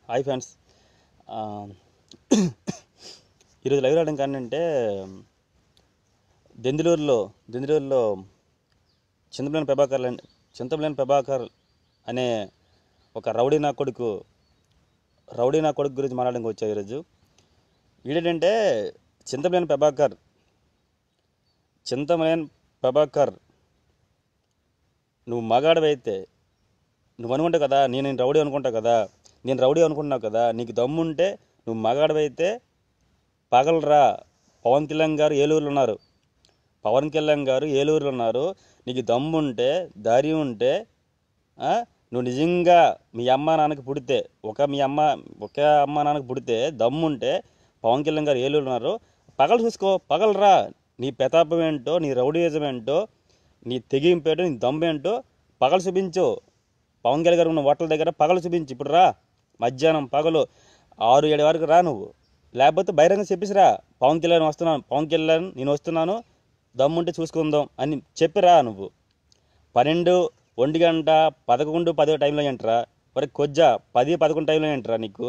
Hi friends. ఈరోజు live రావడం ఏంటంటే దెందులూరులో చింతమనేని ప్రభాకర్ అనే ఒక రౌడీ నా కొడుకు గురించి మాట్లాడడానికి వచ్చాయి. ఈరోజు వీడేంటంటే చింతమనేని ప్రభాకర్ నువ్వు మగాడవైతే నువ్వు అనుకుంటావు కదా, నేను రౌడీ అనుకుంటావు కదా, నేను రౌడీ అనుకుంటున్నావు కదా, నీకు దమ్ముంటే నువ్వు మగాడవైతే పగలరా. పవన్ కళ్యాణ్ గారు ఏలూరులో ఉన్నారు. నీకు దమ్ముంటే ధైర్యం ఉంటే నువ్వు నిజంగా మీ అమ్మ నాన్నకి పుడితే ఒక అమ్మ నాన్నకి పుడితే దమ్ముంటే పవన్ కళ్యాణ్ గారు ఏలూరు ఉన్నారు, పగలు చూసుకో, పగలరా. నీ ప్రతాపం ఏంటో, నీ రౌడీయిజం ఏంటో, నీ తెగింపు ఏంటో, నీ దమ్ము ఏంటో పగలు చూపించు. పవన్ కళ్యాణ్ గారు ఉన్న హోటల్ దగ్గర పగలు చూపించు. ఇప్పుడు రా, మధ్యాహ్నం పగలు 6-7 వరకు రా నువ్వు, లేకపోతే బహిరంగ చెప్పిసిరా, పవన్ కళ్యాణ్ నేను వస్తున్నాను, దమ్ముంటే చూసుకుందాం అని చెప్పిరా. నువ్వు 12, 1 గంట, 11, 10 టైంలో ఏంటరా, మరి కొజ్జా 10, 11 టైంలో ఏంటరా నీకు?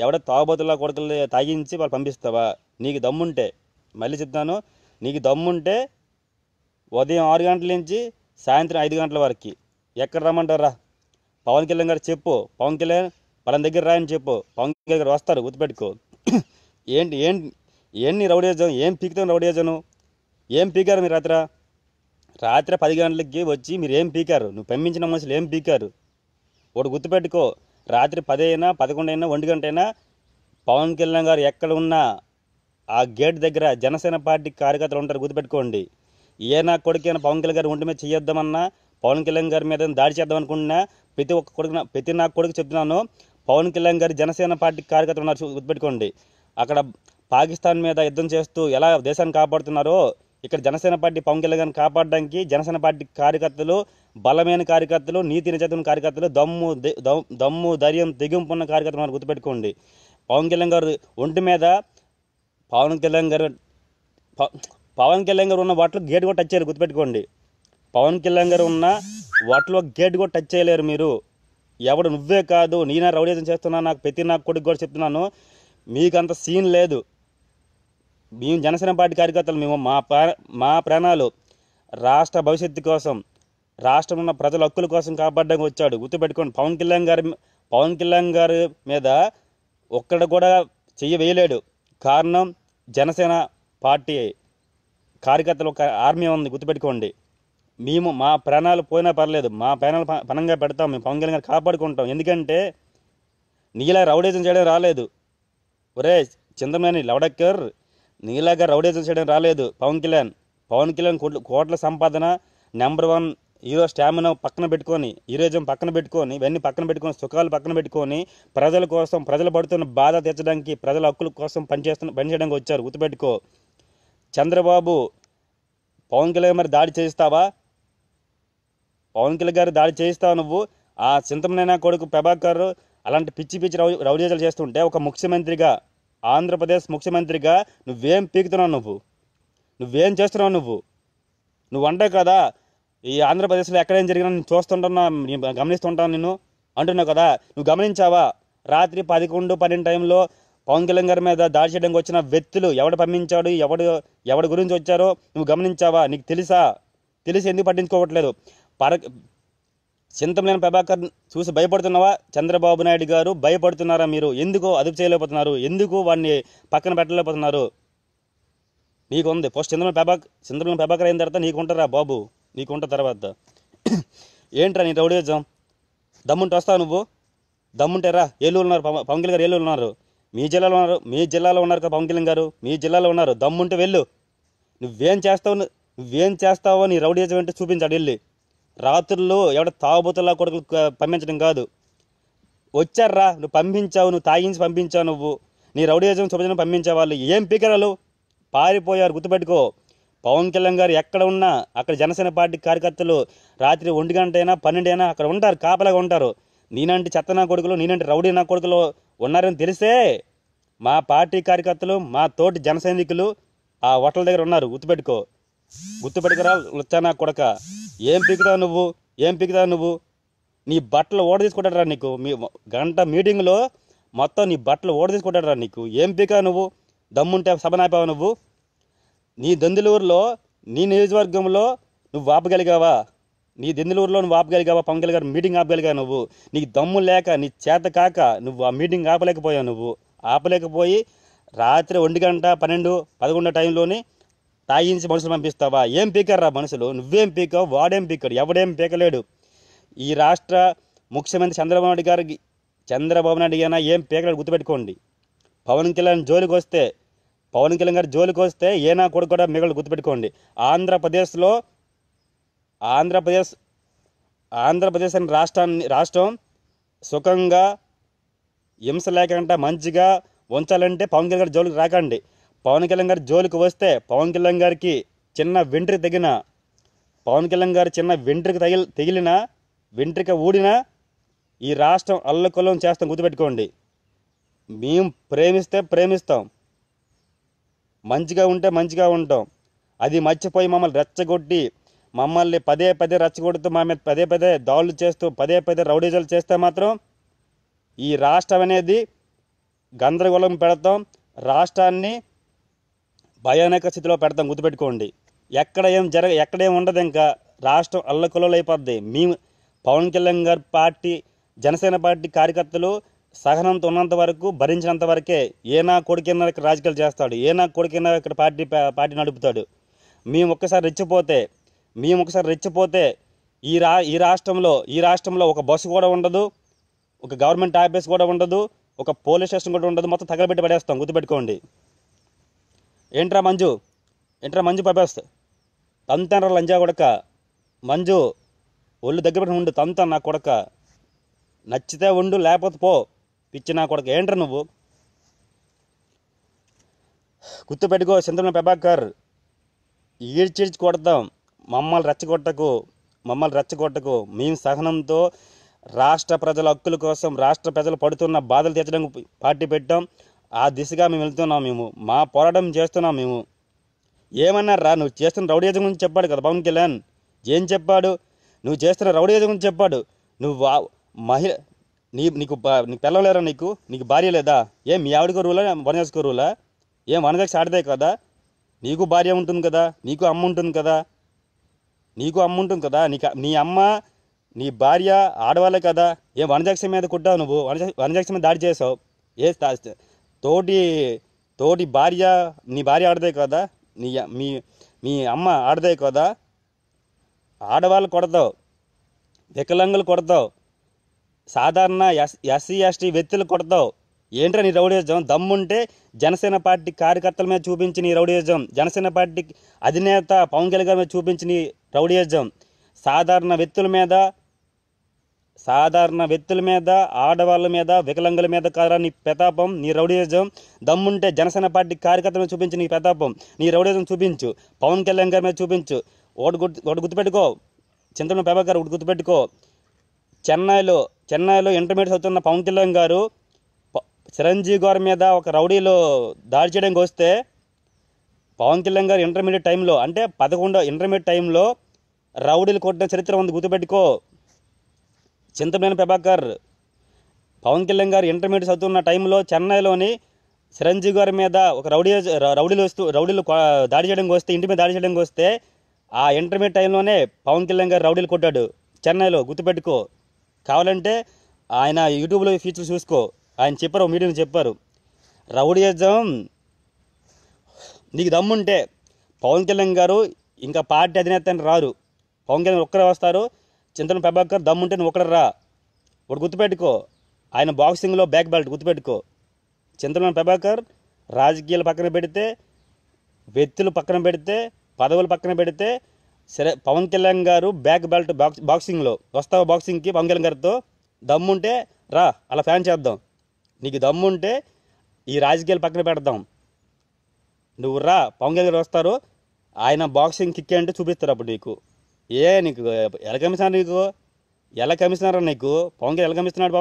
ఎవడ తాగుబోతులా కొడుకులు తాగించి వాళ్ళు పంపిస్తావా? నీకు దమ్ముంటే, మళ్ళీ చెప్తాను, నీకు దమ్ముంటే ఉదయం 6 గంటల నుంచి సాయంత్రం 5 గంటల వరకు ఎక్కడ రమ్మంటారా? పవన్ కళ్యాణ్ గారు చెప్పు, పవన్ కళ్యాణ్ వాళ్ళ దగ్గర రాయని చెప్పు, పవన్ కళ్యాణ్ గారు వస్తారు, గుర్తుపెట్టుకో. ఏంటి రౌడీజం? ఏం పీకుతాం? రౌడీజను ఏం పీకారు మీరు? రాత్రి 10 గంటలకి వచ్చి మీరు ఏం పీకారు? నువ్వు పంపించిన మనుషులు ఏం పీకారు? ఒకటి గుర్తుపెట్టుకో, రాత్రి 10 అయినా 11 అయినా 1 గంట అయినా పవన్ కళ్యాణ్ గారు ఎక్కడ ఉన్నా ఆ గేట్ దగ్గర జనసేన పార్టీ కార్యకర్తలు ఉంటారు, గుర్తుపెట్టుకోండి. ఏ నా కొడుకైనా పవన్ కళ్యాణ్ గారు ఒంటి మీద చేయొద్దామన్నా, పవన్ కళ్యాణ్ గారి మీద దాడి చేద్దాం అనుకున్నా, ప్రతి నా కొడుకు చెప్తున్నాను, పవన్ కళ్యాణ్ గారి జనసేన పార్టీ కార్యకర్తలు ఉన్నారు, గుర్తుపెట్టుకోండి. అక్కడ పాకిస్తాన్ మీద యుద్ధం చేస్తూ ఎలా దేశాన్ని కాపాడుతున్నారో, ఇక్కడ జనసేన పార్టీ పవన్ కళ్యాణ్ గారిని కాపాడడానికి జనసేన పార్టీ కార్యకర్తలు, బలమైన కార్యకర్తలు, నీతి నిజాయితీ కార్యకర్తలు, దమ్ము ధైర్యం తెగింపు ఉన్న కార్యకర్తలు ఉన్నారు, గుర్తుపెట్టుకోండి. పవన్ కళ్యాణ్ గారు ఒంటి మీద పవన్ కళ్యాణ్ గారు ఉన్న వాటిలో గేట్ కూడా టచ్ చేయలేరు, గుర్తుపెట్టుకోండి. పవన్ కళ్యాణ్ గారు ఉన్న వాటిలో గేట్ కూడా టచ్ చేయలేరు మీరు. ఎవడు నువ్వే కాదు, నేనే రౌడీజం చేస్తున్నా, నాకు కొడుకు కూడా చెప్తున్నాను, మీకు అంత సీన్ లేదు. మేము జనసేన పార్టీ కార్యకర్తలు, మేము మా ప్రాణాలు రాష్ట్ర భవిష్యత్తు కోసం, రాష్ట్రంలో ఉన్న ప్రజల హక్కుల కోసం కాపాడడానికి వచ్చాడు, గుర్తుపెట్టుకోండి. పవన్ కళ్యాణ్ గారి మీద ఒక్కడ కూడా చెయ్యి వేయలేడు. కారణం జనసేన పార్టీ కార్యకర్తలు ఒక ఆర్మీ ఉంది, గుర్తుపెట్టుకోండి. మేము మా ప్రాణాలు పోయినా పర్లేదు, మా ప్రాణాలు పనంగా పెడతాం, మేము పవన్ కళ్యాణ్ గారు కాపాడుకుంటాం. ఎందుకంటే నీలా రౌడీజం చేయడం రాలేదు. ఒరే చింతమనేని లవడక్కర్, నీలాగా రౌడీజం చేయడం రాలేదు పవన్ కళ్యాణ్ కోట్ల సంపాదన, నెంబర్ 1 హీరో స్టామినా పక్కన పెట్టుకొని, హీరోయిజం పక్కన పెట్టుకొని, ఇవన్నీ పక్కన పెట్టుకొని, సుఖాలు పక్కన పెట్టుకొని, ప్రజల కోసం, ప్రజలు పడుతున్న బాధ తీర్చడానికి, ప్రజల హక్కుల కోసం పనిచేయడానికి వచ్చారు, గుర్తుపెట్టుకో. చంద్రబాబు పవన్ కళ్యాణ్ మరి దాడి చేయిస్తావా? పవన్ కళ్యాణ్ గారు దాడి చేయిస్తావా నువ్వు? ఆ చింతమనేని కొడుకు ప్రభాకర్ అలాంటి పిచ్చి రౌడీజాలు చేస్తుంటే, ఒక ముఖ్యమంత్రిగా, ఆంధ్రప్రదేశ్ ముఖ్యమంత్రిగా నువ్వేం పీకుతున్నావు? నువ్వేం చేస్తున్నావు? నువ్వు అంటే కదా, ఈ ఆంధ్రప్రదేశ్లో ఎక్కడేం జరిగినా నేను చూస్తుంటున్నా, గమనిస్తుంటాను నిన్ను అంటున్నావు కదా. నువ్వు గమనించావా? రాత్రి 11, 12 టైంలో పవన్ కళ్యాణ్ గారి మీద దాడి చేయడానికి వచ్చిన వ్యక్తులు ఎవడు పంపించాడు, ఎవడి గురించి వచ్చారో నువ్వు గమనించావా? నీకు తెలిసి ఎందుకు పట్టించుకోవట్లేదు? చింతమనేని ప్రభాకర్ చూసి భయపడుతున్నావా? చంద్రబాబు నాయుడు గారు భయపడుతున్నారా? మీరు ఎందుకు అదుపు చేయలేకపోతున్నారు? ఎందుకు వాడిని పక్కన పెట్టలేకపోతున్నారు? నీకుంది ఫస్ట్ చింతమనేని ప్రభాకర్ అయిన తర్వాత నీకుంటారా బాబు, నీకుంటా తర్వాత. ఏంట్రా నీ రౌడీజం? దమ్ముంటే వస్తావు నువ్వు? దమ్ముంటే రా. ఏలూరు ఉన్నారు పవన్ కళ్యాణ్ గారు, ఏలూరు ఉన్నారు, మీ జిల్లాలో ఉన్నారు కదా పవన్ కళ్యాణ్ గారు, మీ జిల్లాలో ఉన్నారు. దమ్ముంటే వెళ్ళు. నువ్వేం చేస్తావో నీ రౌడీజం అంటే చూపించాడు వెళ్ళి. రాత్రుల్లో ఎవడ తాగుబోతులా కొడుకులు పంపించడం కాదు, వచ్చారా నువ్వు పంపించావు, నువ్వు తాగించి పంపించావు, నువ్వు నీ రౌడీజం చూపించడం పంపించావు. వాళ్ళు ఏం పీకరాలు పారిపోయారు, గుర్తుపెట్టుకో. పవన్ కళ్యాణ్ గారు ఎక్కడ ఉన్నా అక్కడ జనసేన పార్టీ కార్యకర్తలు రాత్రి 1 గంట అయినా 12 అయినా అక్కడ ఉంటారు, కాపలాగా ఉంటారు. నేనంటే చెత్త నా కొడుకులు, నేనంటే రౌడీ నా కొడుకులు ఉన్నారని తెలిసే మా పార్టీ కార్యకర్తలు, మా తోటి జన సైనికులు ఆ హోటల్ దగ్గర ఉన్నారు, గుర్తుపెట్టుకురా. లుచ్చా నా కొడక, ఏం పీకుతావు నువ్వు? నీ బట్టలు ఓడ తీసుకుంటాడరా నీకు. మీ గంట మీటింగ్లో మొత్తం నీ బట్టలు ఓడ తీసుకుంటాడరా నీకు. ఏం పీకా నువ్వు? దమ్ముంటే సభ నాపావా నువ్వు? నీ దెందులూరులో నీ నియోజకవర్గంలో నువ్వు ఆపగలిగావా? నీ దెందులూరులో నువ్వు ఆపగలిగావా? పవన్ కళ్యాణ్ గారు మీటింగ్ ఆపగలిగా నువ్వు? నీకు దమ్ము లేక, నీ చేత కాక నువ్వు ఆ మీటింగ్ ఆపలేకపోయావు. నువ్వు ఆపలేకపోయి రాత్రి 1 గంట 12, 11 టైంలోని తాగించి మనుషులు పంపిస్తావా? ఏం పీకర్రా మనుషులు? నువ్వేం పీకావు, వాడేం పీకాడు, ఎవడేం పీకలేడు. ఈ రాష్ట్ర ముఖ్యమంత్రి చంద్రబాబు నాయుడు గారైనా ఏం పీకలేడు, గుర్తుపెట్టుకోండి. పవన్ కళ్యాణ్ గారి జోలికి వస్తే ఏనా కొడుకు కూడా మిగలడు, గుర్తుపెట్టుకోండి. ఆంధ్రప్రదేశ్ అనే రాష్ట్రం సుఖంగా హింస లేకుండా మంచిగా ఉంచాలంటే పవన్ కళ్యాణ్ గారి జోలికి రాకండి. పవన్ కళ్యాణ్ గారి జోలికి వస్తే పవన్ కళ్యాణ్ గారికి చిన్న వెంట్రుక తగిలిన వెంట్రుక ఊడినా ఈ రాష్ట్రం అల్లకొల్లం చేస్తాం, గుర్తుపెట్టుకోండి. మేము ప్రేమిస్తే ప్రేమిస్తాం, మంచిగా ఉంటే మంచిగా ఉంటాం. అది మర్చిపోయి మమ్మల్ని రెచ్చగొట్టి, మమ్మల్ని పదే పదే రెచ్చగొడుతూ, మా మీద పదే పదే దాడులు చేస్తూ, పదే పదే రౌడీజాలు చేస్తే మాత్రం ఈ రాష్ట్రం అనేది గందరగోళం పెడతాం, రాష్ట్రాన్ని భయానక స్థితిలో పెడతాం, గుర్తుపెట్టుకోండి. ఎక్కడేం ఉండదు, ఇంకా రాష్ట్రం అల్లకొల్లోలు అయిపోద్ది. మేము పవన్ కళ్యాణ్ గారి పార్టీ, జనసేన పార్టీ కార్యకర్తలు సహనంతో ఉన్నంత వరకు, భరించినంత వరకే ఏనా కొడుకైనా ఇక్కడ రాజకీయాలు చేస్తాడు, ఏనా కొడుకైనా ఇక్కడ పార్టీ నడుపుతాడు. మేము ఒక్కసారి రెచ్చిపోతే ఈ రాష్ట్రంలో ఒక బస్సు కూడా ఉండదు, ఒక గవర్నమెంట్ ఆఫీస్ కూడా ఉండదు, ఒక పోలీస్ స్టేషన్ కూడా ఉండదు. మొత్తం తగలబెట్టి పడేస్తాం, గుర్తుపెట్టుకోండి. ఏంట్రా మంజు పబేస్తా తంతారా లంజా కొడక. మంజు ఒళ్ళు దగ్గర పెట్టి ఉండు, తంతా నా కొడక. నచ్చితే ఉండు, లేకపోతే పో, పిచ్చి నా కొడక. ఏంట్రా నువ్వు? గుర్తుపెట్టుకో చింతమనేని ప్రభాకర్, ఈడ్చిడ్చి కొడతాం. మమ్మల్ని రెచ్చగొట్టకు. మేము సహనంతో రాష్ట్ర ప్రజల హక్కుల కోసం, రాష్ట్ర ప్రజలు పడుతున్న బాధలు తీర్చడానికి పార్టీ పెట్టాం. ఆ దిశగా మేము వెళ్తున్నాం. మా పోరాటం చేస్తున్నాం. ఏమన్నారా? నువ్వు చేస్తున్న రౌడీజం గురించి చెప్పాడు కదా పవన్ కళ్యాణ్. ఏం చెప్పాడు? నువ్వు చేస్తున్న రౌడీజం గురించి చెప్పాడు. నువ్వు నీకు పిల్లలేరా? నీకు భార్య లేదా? ఏం మీ ఆవిడకో రూలా, వనజాసుకో రూలా? ఏం వనజాక్స్ ఆడదే కదా? నీకు భార్య ఉంటుంది కదా, నీకు అమ్మ ఉంటుంది కదా. నీ అమ్మ, నీ భార్య ఆడవాళ్ళే కదా. ఏం వనజాక్షి మీద కొట్టావు నువ్వు? వనజాక్షి మీద దాడి చేసావు. తోటి భార్య, నీ భార్య ఆడదే కదా, మీ అమ్మ ఆడదే కదా. ఆడవాళ్ళు కొడతావు, వికలాంగులు కొడతావు, సాధారణ ఎస్సీ ఎస్టీ వ్యక్తులు కొడతావు. ఏంట్రా నీ రౌడీజం? దమ్ముంటే జనసేన పార్టీ కార్యకర్తల మీద చూపించి నీ రౌడీజం, జనసేన పార్టీ అధినేత పవన్ కళ్యాణ్ గారి మీద చూపించి నీ రౌడీజం, సాధారణ వ్యక్తుల మీద, ఆడవాళ్ళ మీద, వికలాంగుల మీద కారా నీ ప్రతాపం, నీ రౌడీజం. దమ్ముంటే జనసేన పార్టీ కార్యకర్తల మీద చూపించి నీ ప్రతాపం, నీ రౌడీజం చూపించు. పవన్ కళ్యాణ్ గారి మీద చూపించు. ఒకటి గుర్తుపెట్టుకో చింతమనేని ప్రభాకర్, ఒకటి గుర్తుపెట్టుకో. చెన్నైలో ఇంటర్మీడియట్ చదువుతున్న పవన్ కళ్యాణ్ గారు చిరంజీవి గారి మీద ఒక రౌడీలో దాడి చేయడానికి వస్తే, పవన్ కళ్యాణ్ గారు ఇంటర్మీడియట్ టైంలో, అంటే 11వ ఇంటర్మీడియట్ టైంలో రౌడీలు కొట్టిన చరిత్ర ఉంది, గుర్తుపెట్టుకో. చింతమనేని ప్రభాకర్, పవన్ కళ్యాణ్ గారు ఇంటర్మీడియట్ చదువుతున్న టైంలో చెన్నైలోని చిరంజీవి గారి మీద ఒక రౌడీలు దాడి చేయడానికి వస్తే, ఇంటి మీద దాడి చేయడానికి వస్తే, ఆ ఇంటర్మీడియట్ టైంలోనే పవన్ కళ్యాణ్ గారు రౌడీలు కొట్టాడు చెన్నైలో, గుర్తుపెట్టుకో. కావాలంటే ఆయన యూట్యూబ్లో ఫీచర్స్ చూసుకో. ఆయన చెప్పారు, మీడియాలో చెప్పారు. రౌడీయిజం నీకు దమ్ముంటే పవన్ కళ్యాణ్ గారు ఇంకా పార్టీ అధినేత అని రారు. పవన్ కళ్యాణ్ ఒక్కరే వస్తారు. చింతమనేని ప్రభాకర్ దమ్ముంటే నువ్వు ఒక్కడే రా. ఒకటి గుర్తుపెట్టుకో, ఆయన బాక్సింగ్లో బ్లాక్ బెల్ట్, గుర్తుపెట్టుకో. చింతమనేని ప్రభాకర్ రాజకీయాలు పక్కన పెడితే, వ్యక్తులు పక్కన పెడితే, పదవులు పక్కన పెడితే, సరే పవన్ కళ్యాణ్ గారు బ్లాక్ బెల్ట్ బాక్సింగ్లో వస్తావు. బాక్సింగ్కి పవన్ కళ్యాణ్ గారితో దమ్ముంటే రా, అలా ఫ్యాన్ చేద్దాం. నీకు దమ్ముంటే ఈ రాజకీయాలు పక్కన పెడదాం, నువ్వు రా. పవన్ కళ్యాణ్ గారు వస్తారు, ఆయన బాక్సింగ్ కిక్ అంటే చూపిస్తారు. అప్పుడు నీకు ఎలా కమిషనరా నీకు? పవన్ కళ్యాణ్ ఎలా కమిస్తున్నాడు?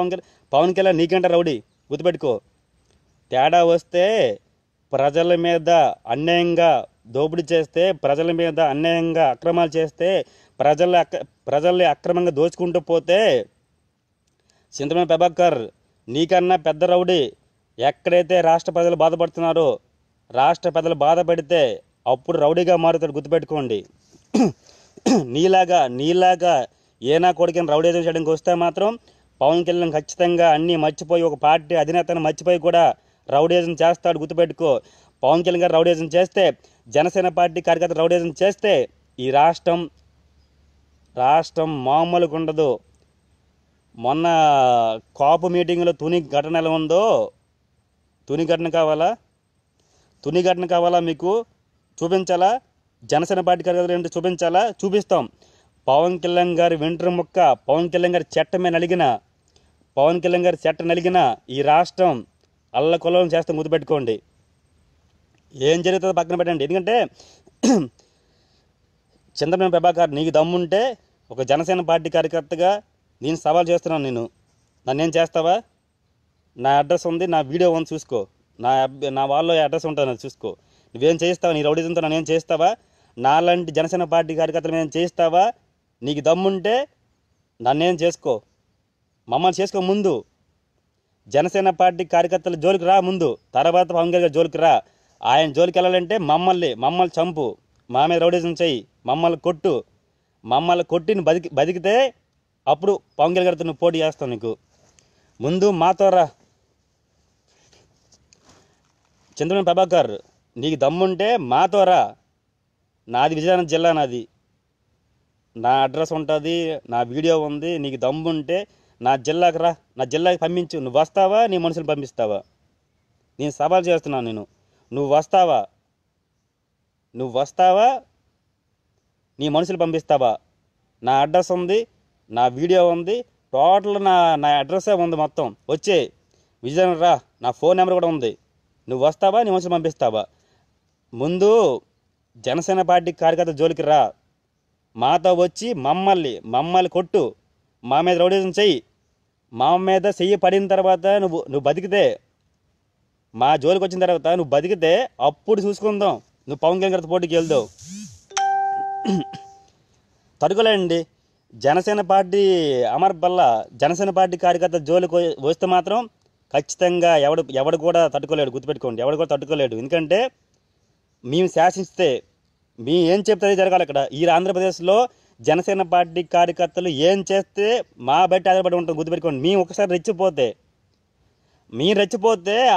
పవన్ కళ్యాణ్ నీకంటే రౌడీ, గుర్తుపెట్టుకో. తేడా వస్తే ప్రజల మీద అన్యాయంగా దోపిడీ చేస్తే, ప్రజల మీద అన్యాయంగా అక్రమాలు చేస్తే, ప్రజల్ని అక్రమంగా దోచుకుంటూ పోతే చింతమనేని ప్రభాకర్ నీకన్నా పెద్ద రౌడీ. ఎక్కడైతే రాష్ట్ర ప్రజలు బాధపడుతున్నారో, రాష్ట్ర ప్రజలు బాధపడితే అప్పుడు రౌడీగా మారుతాడు, గుర్తుపెట్టుకోండి. నీలాగా ఏనా కొడుకుని రౌడీజం చేయడానికి వస్తే మాత్రం పవన్ కళ్యాణ్ ఖచ్చితంగా అన్నీ మర్చిపోయి, ఒక పార్టీ అధినేతను మర్చిపోయి కూడా రౌడీజం చేస్తాడు, గుర్తుపెట్టుకో. పవన్ కళ్యాణ్ గారు రౌడీజం చేస్తే, జనసేన పార్టీ కార్యకర్తలు రౌడీజం చేస్తే ఈ రాష్ట్రం మామూలుగా ఉండదు. మొన్న కాపు మీటింగ్లో తుని ఘటన ఎలా ఉందో, తుని ఘటన కావాలా మీకు? చూపించాలా? జనసేన పార్టీ కార్యకర్తలు ఏంటో చూపించాలా? చూపిస్తాం. పవన్ కళ్యాణ్ గారి వెంట్రు ముక్క, పవన్ కళ్యాణ్ గారి చెట్ట నలిగిన ఈ రాష్ట్రం అల్లకొల్లం చేస్తాం, గుర్తుపెట్టుకోండి. ఏం జరుగుతుందో పక్కన పెట్టండి. ఎందుకంటే చింతమనేని ప్రభాకర్, నీకు దమ్ముంటే ఒక జనసేన పార్టీ కార్యకర్తగా నేను సవాల్ చేస్తున్నాను. నన్నేం చేస్తావా? నా అడ్రస్ ఉంది, నా వీడియో ఉంది, చూసుకో. నా వాళ్ళ అడ్రస్ ఉంటుంది, అది చూసుకో. నువ్వేం చేస్తావా? నీ రౌడీజంతో నన్నేం చేస్తావా? నాలాంటి జనసేన పార్టీ కార్యకర్తలు ఏం చేస్తావా? నీకు దమ్ముంటే నన్నేం చేసుకో, మమ్మల్ని చేసుకో. ముందు జనసేన పార్టీ కార్యకర్తల జోలికి రా, ముందు. తర్వాత పవన్ కళ్యాణ్ జోలికి రా. ఆయన జోలికి వెళ్ళాలంటే మమ్మల్ని చంపు, మా మీద రౌడీజం చెయ్యి, మమ్మల్ని కొట్టు. మమ్మల్ని కొట్టి బతికితే అప్పుడు పవన్ కళ్యాణ్ గారితో నువ్వు పోటీ చేస్తావు. నీకు ముందు మాతో రా. చింతమనేని ప్రభాకర్, నీకు దమ్ముంటే మాతో రా. నాది విజయనగరం జిల్లా, నా అడ్రస్ ఉంటుంది, నా వీడియో ఉంది. నీకు దమ్ముంటే నా జిల్లాకి రా, నా జిల్లాకి పంపించు. నువ్వు వస్తావా? నీ మనుషులు పంపిస్తావా? నేను సవాల్ చేస్తున్నాను. నువ్వు వస్తావా? నీ మనుషులు పంపిస్తావా? నా అడ్రస్ ఉంది, నా వీడియో ఉంది, టోటల్ నా అడ్రస్సే ఉంది మొత్తం. వచ్చే విజయనగరం రా, నా ఫోన్ నెంబర్ కూడా ఉంది. నువ్వు వస్తావా? నీ మనుషులు పంపిస్తావా? ముందు జనసేన పార్టీ కార్యకర్త జోలికి రా. మాతో వచ్చి మమ్మల్ని కొట్టు, మా మీద రౌడీజం చెయ్యి. మా మీద చెయ్యి పడిన తర్వాత నువ్వు బతికితే, మా జోలికి వచ్చిన తర్వాత నువ్వు బతికితే అప్పుడు చూసుకుందాం, నువ్వు పవన్ కళ్యాణ్ గారితో పోటీకి వెళ్దావు. తడుకోలేండి. జనసేన పార్టీ అమర్ బల్లా జనసేన పార్టీ కార్యకర్త జోలికి వస్తే మాత్రం ఖచ్చితంగా ఎవడు కూడా తట్టుకోలేడు, గుర్తుపెట్టుకోండి. ఎవడు కూడా తట్టుకోలేడు. ఎందుకంటే మేము శాసిస్తే మేము ఏం చెప్తే జరగాలి. ఇక్కడ ఈ ఆంధ్రప్రదేశ్లో జనసేన పార్టీ కార్యకర్తలు ఏం చేస్తే మా బయట ఆధారపడి ఉంటుంది, గుర్తుపెట్టుకోండి. మేము ఒకసారి రెచ్చిపోతే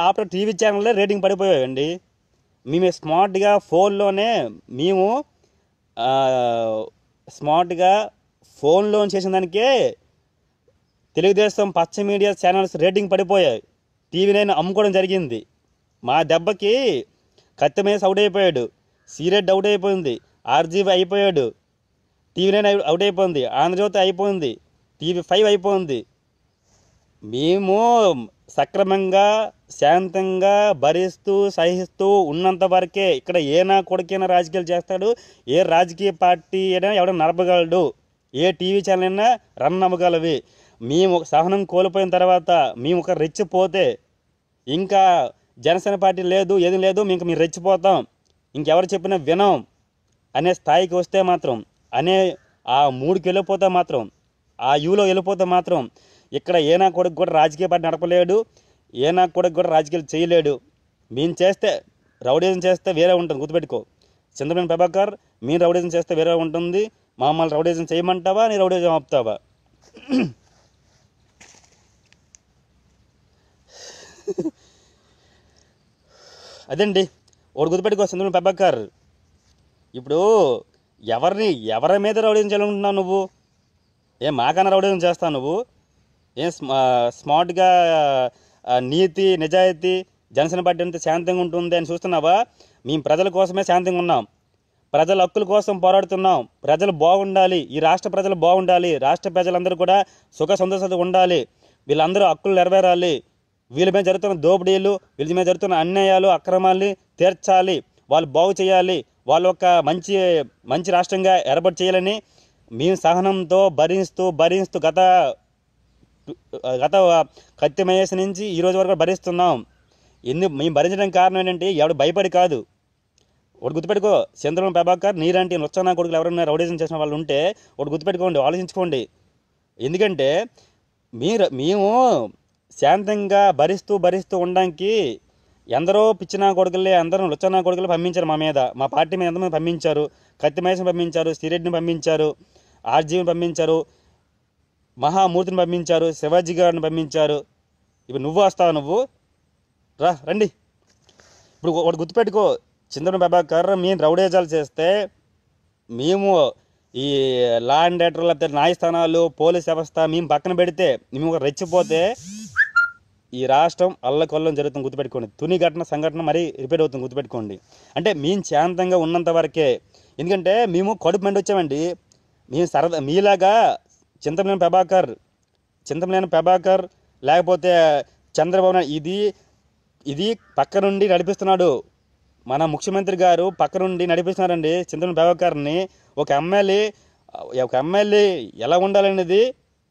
ఆఫ్టర్ టీవీ ఛానల్లో రేటింగ్ పడిపోయాయండి. మేము స్మార్ట్గా ఫోన్లో చేసిన దానికే తెలుగుదేశం పచ్చ మీడియా ఛానల్స్ రేటింగ్ పడిపోయాయి. టీవీ9 అమ్ముకోవడం జరిగింది. మా దెబ్బకి కత్తిమేసి అవుట్ అయిపోయాడు, సీరెడ్ అవుట్ అయిపోయింది, ఆర్జీబీ అయిపోయాడు, టీవీ9 అవుట్ అయిపోయింది, ఆంధ్రజ్యోతి అయిపోయింది, టీవీ5 అయిపోయింది. మేము సక్రమంగా శాంతంగా భరిస్తూ సహిస్తూ ఉన్నంత వరకే ఇక్కడ ఏనా కొడుకైనా రాజకీయాలు చేస్తాడు. ఏ రాజకీయ పార్టీ అయినా ఎవడైనా నడపగలడు, ఏ టీవీ ఛానల్ అయినా రన్ అవ్వగలవి. మేము సహనం కోల్పోయిన తర్వాత మేము ఒక రెచ్చిపోతే ఇంకా జనసేన పార్టీ లేదు, ఏది లేదు, మేము రెచ్చిపోతాం, ఇంకెవరు చెప్పినా వినం అనే స్థాయికి వస్తే మాత్రం, అనే ఆ మూడుకి వెళ్ళిపోతే మాత్రం, ఆ యూలో వెళ్ళిపోతే మాత్రం ఇక్కడ ఏనా కొడుకు కూడా రాజకీయ పార్టీ నడపలేడు, ఏనా కొడుకు కూడా రాజకీయాలు చేయలేడు. మేము చేస్తే రౌడీజం చేస్తే వేరే ఉంటుంది, గుర్తుపెట్టుకో. చింతమనేని ప్రభాకర్, మీరు రౌడీజం చేస్తే వేరే ఉంటుంది. మమ్మల్ని రౌడీజం చేయమంటావా? నీ రౌడీజం ఆపుతావా? అదండి ఒకటి గుర్తుపెట్టుకో. చింతమనేని ప్రభాకర్, ఇప్పుడు ఎవరి మీద రౌడీజం చేయాలనుకుంటున్నావు నువ్వు? మాకన్నా రౌడీజం చేస్తావు నువ్వు? స్మార్ట్గా నీతి నిజాయితీ జనసేన పార్టీ అంతా శాంతంగా ఉంటుంది అని చూస్తున్నావా? మేము ప్రజల కోసమే శాంతంగా ఉన్నాం, ప్రజల హక్కుల కోసం పోరాడుతున్నాం. ప్రజలు బాగుండాలి, ఈ రాష్ట్ర ప్రజలు బాగుండాలి, రాష్ట్ర ప్రజలందరూ కూడా సుఖ సంతోషాలు ఉండాలి, వీళ్ళందరూ హక్కులు నెరవేరాలి, వీళ్ళ మీద జరుగుతున్న దోపిడీలు, వీళ్ళ మీద జరుగుతున్న అన్యాయాలు అక్రమాల్ని తీర్చాలి, వాళ్ళు బాగు చేయాలి, వాళ్ళు ఒక మంచి రాష్ట్రంగా ఏర్పాటు చేయాలని మేము సహనంతో భరిస్తూ గత కత్తిమేసి నుంచి ఈరోజు వరకు భరిస్తున్నాం. మేము భరించడానికి కారణం ఏంటంటే ఎవడు భయపడి కాదు. ఒకటి గుర్తుపెట్టుకో. చింతమనేని ప్రభాకర్ నీలాంటి నొచ్చనా కొడుకులు ఎవరైనా రౌడీజం చేసిన వాళ్ళు ఉంటే ఒకటి గుర్తుపెట్టుకోండి, ఆలోచించుకోండి. ఎందుకంటే మేము శాంతంగా భరిస్తూ ఉండడానికి ఎందరో పిచ్చినా కొడుకులే, అందరూ లుచ్చనా కొడుకులు పంపించారు మా మీద, మా పార్టీ మీద ఎంతమంది పంపించారు. కత్తి మహేష్ని పంపించారు, శ్రీరెడ్డిని పంపించారు, ఆర్జీవిని పంపించారు, మహామూర్తిని పంపించారు, శివాజీ గారిని పంపించారు. ఇప్పుడు నువ్వు వస్తావు, నువ్వు రండి. ఇప్పుడు ఒకటి గుర్తుపెట్టుకో, చింతమనేని ప్రభాకర్ మేము రౌడేజాలు చేస్తే, మేము ఈ లా అండ్ ఆర్డర్ లేకపోతే న్యాయస్థానాలు పోలీస్ వ్యవస్థ మేము పక్కన పెడితే, మేము రెచ్చిపోతే ఈ రాష్ట్రం అల్లకొల్లం జరుగుతుంది. గుర్తుపెట్టుకోండి. తుని సంఘటన మరీ రిపీట్ అవుతుంది, గుర్తుపెట్టుకోండి. అంటే మేము శాంతంగా ఉన్నంత వరకే. ఎందుకంటే మేము కడుపు మండి వచ్చామండి. మేము సరదా మీలాగా చింతమనేని ప్రభాకర్ లేకపోతే చంద్రబాబు నాయుడు ఇది పక్క నుండి నడిపిస్తున్నాడు. మన ముఖ్యమంత్రి గారు పక్క నుండి నడిపిస్తున్నారండి చింతమనేని ప్రభాకర్ని. ఒక ఎమ్మెల్యే ఎలా ఉండాలనేది